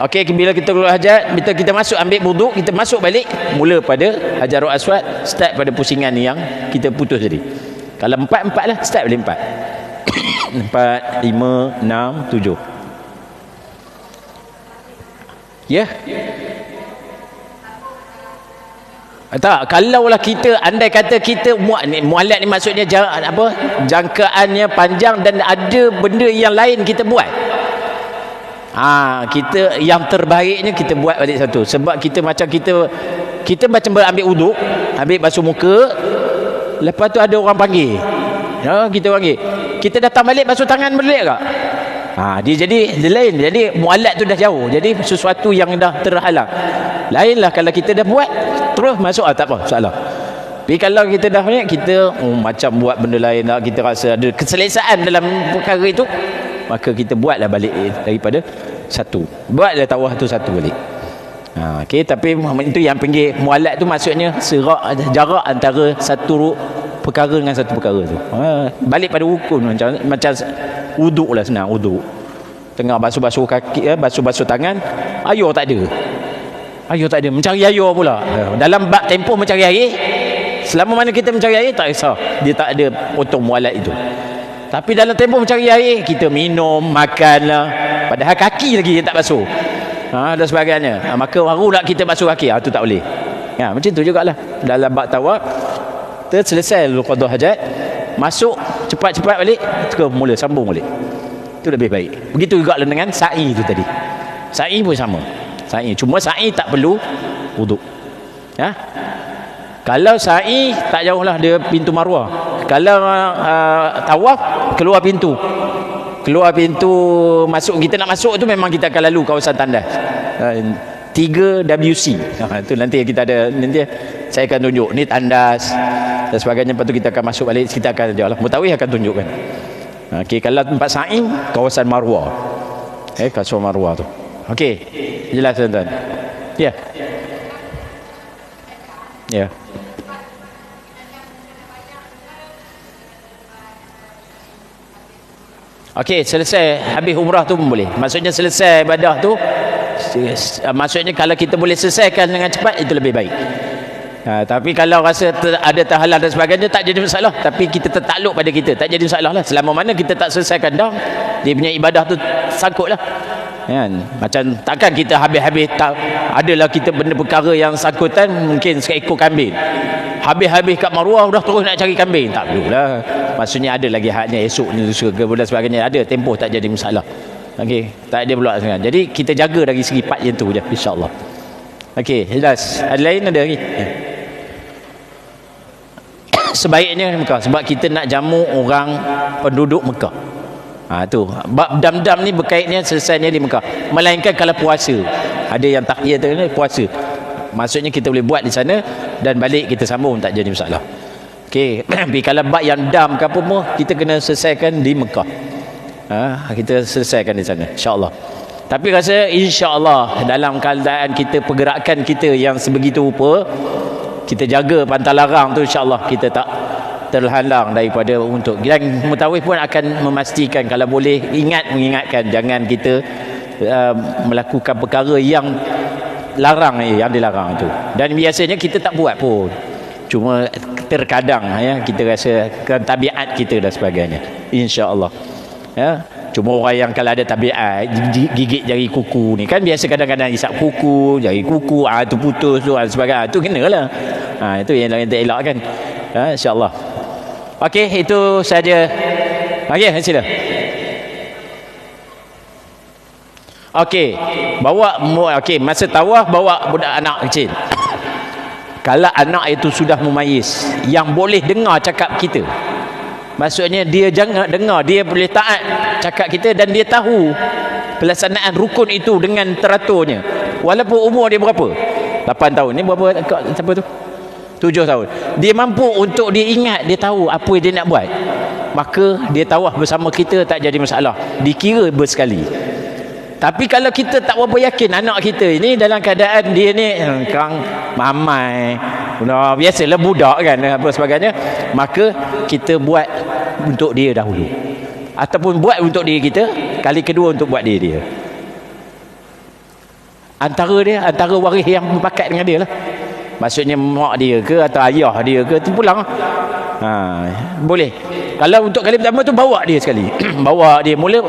Speaker 1: okey, bila kita keluar hajat, bila kita masuk ambil wuduk, kita masuk balik mula pada Hajarul Aswad, start pada pusingan yang kita putus tadi. Kalau 4 lah, start balik 4. 4, 5, 6, 7. Ya. Tak, kalaulah kita andai kata kita mualat ni maksudnya jangkaannya panjang dan ada benda yang lain kita buat. Kita yang terbaiknya kita buat balik satu. Sebab kita macam ambil wuduk, ambil basuh muka, lepas tu ada orang panggil. Kita panggil. Kita datang balik basuh tangan boleh tak? Dia lain. Jadi mualat tu dah jauh. Jadi sesuatu yang dah terhalang. Lainlah kalau kita dah buat terus masuk, tak apa soalan. Tapi kalau kita dah banyak, kita macam buat benda lain lah, kita rasa ada keselesaan dalam perkara itu, maka kita buatlah balik daripada 1. Buatlah tawaf tu 1 balik. Okey, tapi itu yang panggil mualat tu maksudnya jarak antara satu perkara dengan satu perkara tu. Balik pada rukun macam wuduk lah, senang wuduk. tengah basuh-basuh kaki, basuh-basuh tangan, air tak ada. Air tak ada, mencari air pula. Dalam bab tempoh mencari air, selama mana kita mencari air tak kisah, dia tak ada potong mualat itu. Tapi dalam tempoh mencari air, kita minum, makanlah, padahal kaki lagi yang tak basuh, dan sebagainya. Maka barulah kita basuh kaki, itu tak boleh. Macam tu jugalah dalam bab tawaf. Selesai dulu qada hajat, masuk cepat-cepat balik, terus mula sambung balik, itu lebih baik. Begitu juga dengan sa'i tu tadi. Sa'i pun sama. Sa'i, cuma sa'i tak perlu wuduk. Kalau sa'i tak jauhlah dia pintu Marwah. Kalau tawaf keluar pintu masuk, kita nak masuk tu memang kita akan lalu kawasan tandas 3WC. Itu nanti kita ada, nanti saya akan tunjuk ni tandas dan sebagainya. Lepas tu kita akan masuk balik, kita akan jauhlah Mutawif akan tunjukkan. Okey, kalau tempat sa'i kawasan Marwah, kawasan Marwah tu. Okey, jelas tuan-tuan? Ya. Ya. Okey, selesai habis umrah tu pun boleh. Maksudnya selesai ibadah tu, maksudnya kalau kita boleh selesaikan dengan cepat, itu lebih baik. Tapi kalau rasa ada terhalang dan sebagainya, tak jadi masalah. Tapi kita tertakluk pada kita, tak jadi masalah lah. Selama mana kita tak selesaikan dah, dia punya ibadah tu sangkut lah. Macam takkan kita habis-habis tak, adalah kita benda perkara yang sangkutan, mungkin seekor kambing, habis-habis kat Marwah dah terus nak cari kambing, tak perlulah. Maksudnya ada lagi haknya esok ni dan sebagainya, ada tempoh, tak jadi masalah. Okey, tak ada pula sangat. Jadi kita jaga dari segi part yang tu je, insya-Allah. Okey, jelas. Ada lain ada lagi? Sebaiknya Mekah, sebab kita nak jamu orang penduduk Mekah. Tu bab dam-dam ni berkaitnya selesainya di Mekah. Melainkan kalau puasa, ada yang takhiyah tu puasa, maksudnya kita boleh buat di sana dan balik kita sambung, tak jadi masalah. Okey, tapi kalau bab yang dam ke apa pun, kita kena selesaikan di Mekah. Kita selesaikan di sana, insya-Allah. Tapi rasa insya-Allah dalam keadaan kita, pergerakan kita yang sebegitu rupa, kita jaga pantang larang tu, insya-Allah kita tak terhalang daripada untuk. Dan Mutawif pun akan memastikan, kalau boleh mengingatkan, jangan kita melakukan perkara yang larang, yang dilarang itu. Dan biasanya kita tak buat pun, cuma terkadang kita rasa tabiat kita dan sebagainya, insya-Allah. Cuma orang yang kalau ada tabiat gigit jari kuku ni, kan biasa kadang-kadang isap kuku, jari kuku tu putus tu dan sebagainya, tu kenalah. Itu yang lain tak elak kan. Insya-Allah. Okey, itu saja. Okey, sila. Okey, masa tawaf bawa budak anak kecil. Kalau anak itu sudah mumayyiz, yang boleh dengar cakap kita, maksudnya dia jangan dengar, dia boleh taat cakap kita dan dia tahu pelaksanaan rukun itu dengan teraturnya, walaupun umur dia berapa, 8 tahun ni, berapa siapa tu, 7 tahun, dia mampu untuk dia ingat, dia tahu apa dia nak buat, maka dia tawaf bersama kita, tak jadi masalah, dikira bersekali. Tapi kalau kita tak berapa yakin anak kita ini dalam keadaan dia ni kang mamai, biasalah budak kan, apa sebagainya, maka kita buat untuk dia dahulu, ataupun buat untuk diri kita, kali kedua untuk buat dia. Antara waris yang berpakat dengan dia lah, maksudnya mak dia ke atau ayah dia ke, tu pulang. Boleh. Kalau untuk kali pertama tu bawa dia sekali. Bawa dia, mula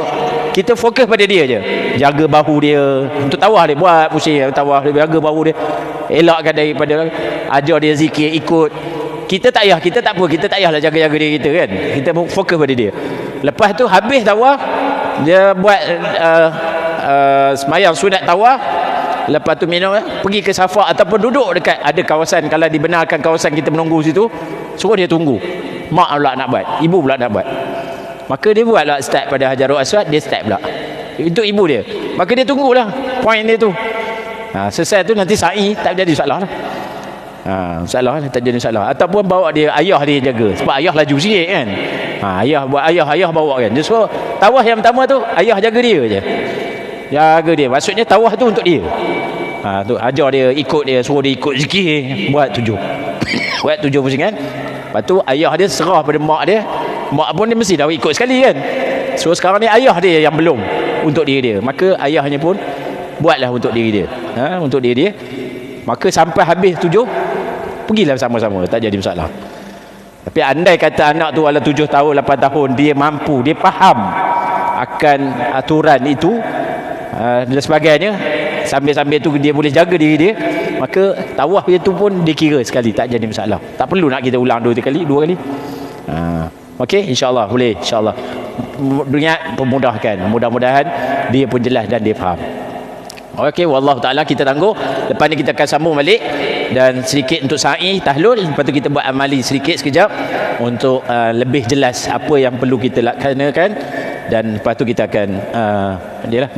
Speaker 1: kita fokus pada dia je, jaga bahu dia, untuk tawaf dia, buat pusing tawaf dia, jaga bahu dia, elakkan daripada, ajar dia zikir, ikut. Kita tak payahlah jaga-jaga diri kita kan, kita fokus pada dia. Lepas tu habis tawaf, dia buat semayang sunat tawaf, lepas tu minum, pergi ke Safa ataupun duduk dekat, ada kawasan, kalau dibenarkan kawasan kita menunggu situ, suruh dia tunggu. Mak pula nak buat, ibu pula nak buat, maka dia buatlah start pada Hajarul Aswad, dia start pula untuk ibu dia, maka dia tunggulah point dia tu. Selesai tu nanti sa'i, tak jadi masalah lah. Masalah tak jadi masalah. Ataupun bawa dia, ayah dia jaga, sebab ayah laju sikit kan. Ayah bawa kan, dia suruh tawaf yang pertama tu ayah jaga dia je, jaga dia, maksudnya tawaf tu untuk dia. Tu ajar dia, ikut dia, suruh dia ikut zikir, buat 7 buat 7 pusingan. Lepas tu ayah dia serah pada mak dia, mak pun dia mesti dah ikut sekali kan. So sekarang ni ayah dia yang belum, untuk diri dia, maka ayahnya pun buatlah untuk diri dia, untuk diri dia. Maka sampai habis 7, pergilah sama-sama, tak jadi masalah. Tapi andai kata anak tu ala 7 tahun, 8 tahun, dia mampu, dia faham akan aturan itu dan sebagainya, sambil-sambil tu dia boleh jaga diri dia, maka tawaf itu pun dikira sekali, tak jadi masalah. Tak perlu nak kita ulang 2 kali. Okey, insya-Allah boleh, insya-Allah. Niat memudahkan, mudah-mudahan dia pun jelas dan dia faham. Okey, wallahu taala, kita tangguh. Lepas ni kita akan sambung balik dan sedikit untuk sa'i tahlul, lepas tu kita buat amali sedikit sekejap untuk lebih jelas apa yang perlu kita laksanakan, dan lepas tu kita akan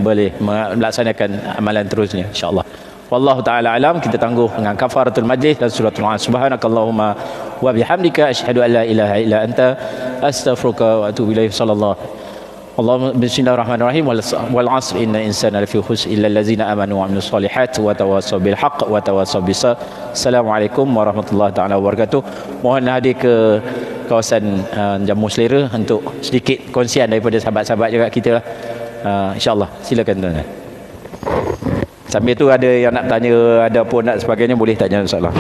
Speaker 1: boleh melaksanakan amalan terusnya insya-Allah. Wallahu taala alam. Kita tangguh dengan kafaratul majlis dan suratul an. Subhanakallahumma wa bihamdika asyhadu an la ilaha illa anta astaghfiruka wa atubu ilaik. Sallallahu Allahumma bismillahirrahmanirrahim. Wal 'asr innal insana lafi khusr illa allazina amanu wa 'amilus solihat wa tawassaw bil haqq wa tawassaw bis sabr. Assalamualaikum warahmatullahi taala wabarakatuh. Mohon hadir ke kawasan Jamu Selera untuk sedikit kongsian daripada sahabat-sahabat juga kita lah. InsyaAllah, silakan tuan-tuan. Sambil tu ada yang nak tanya, ada pun nak sebagainya, boleh tanya insyaAllah.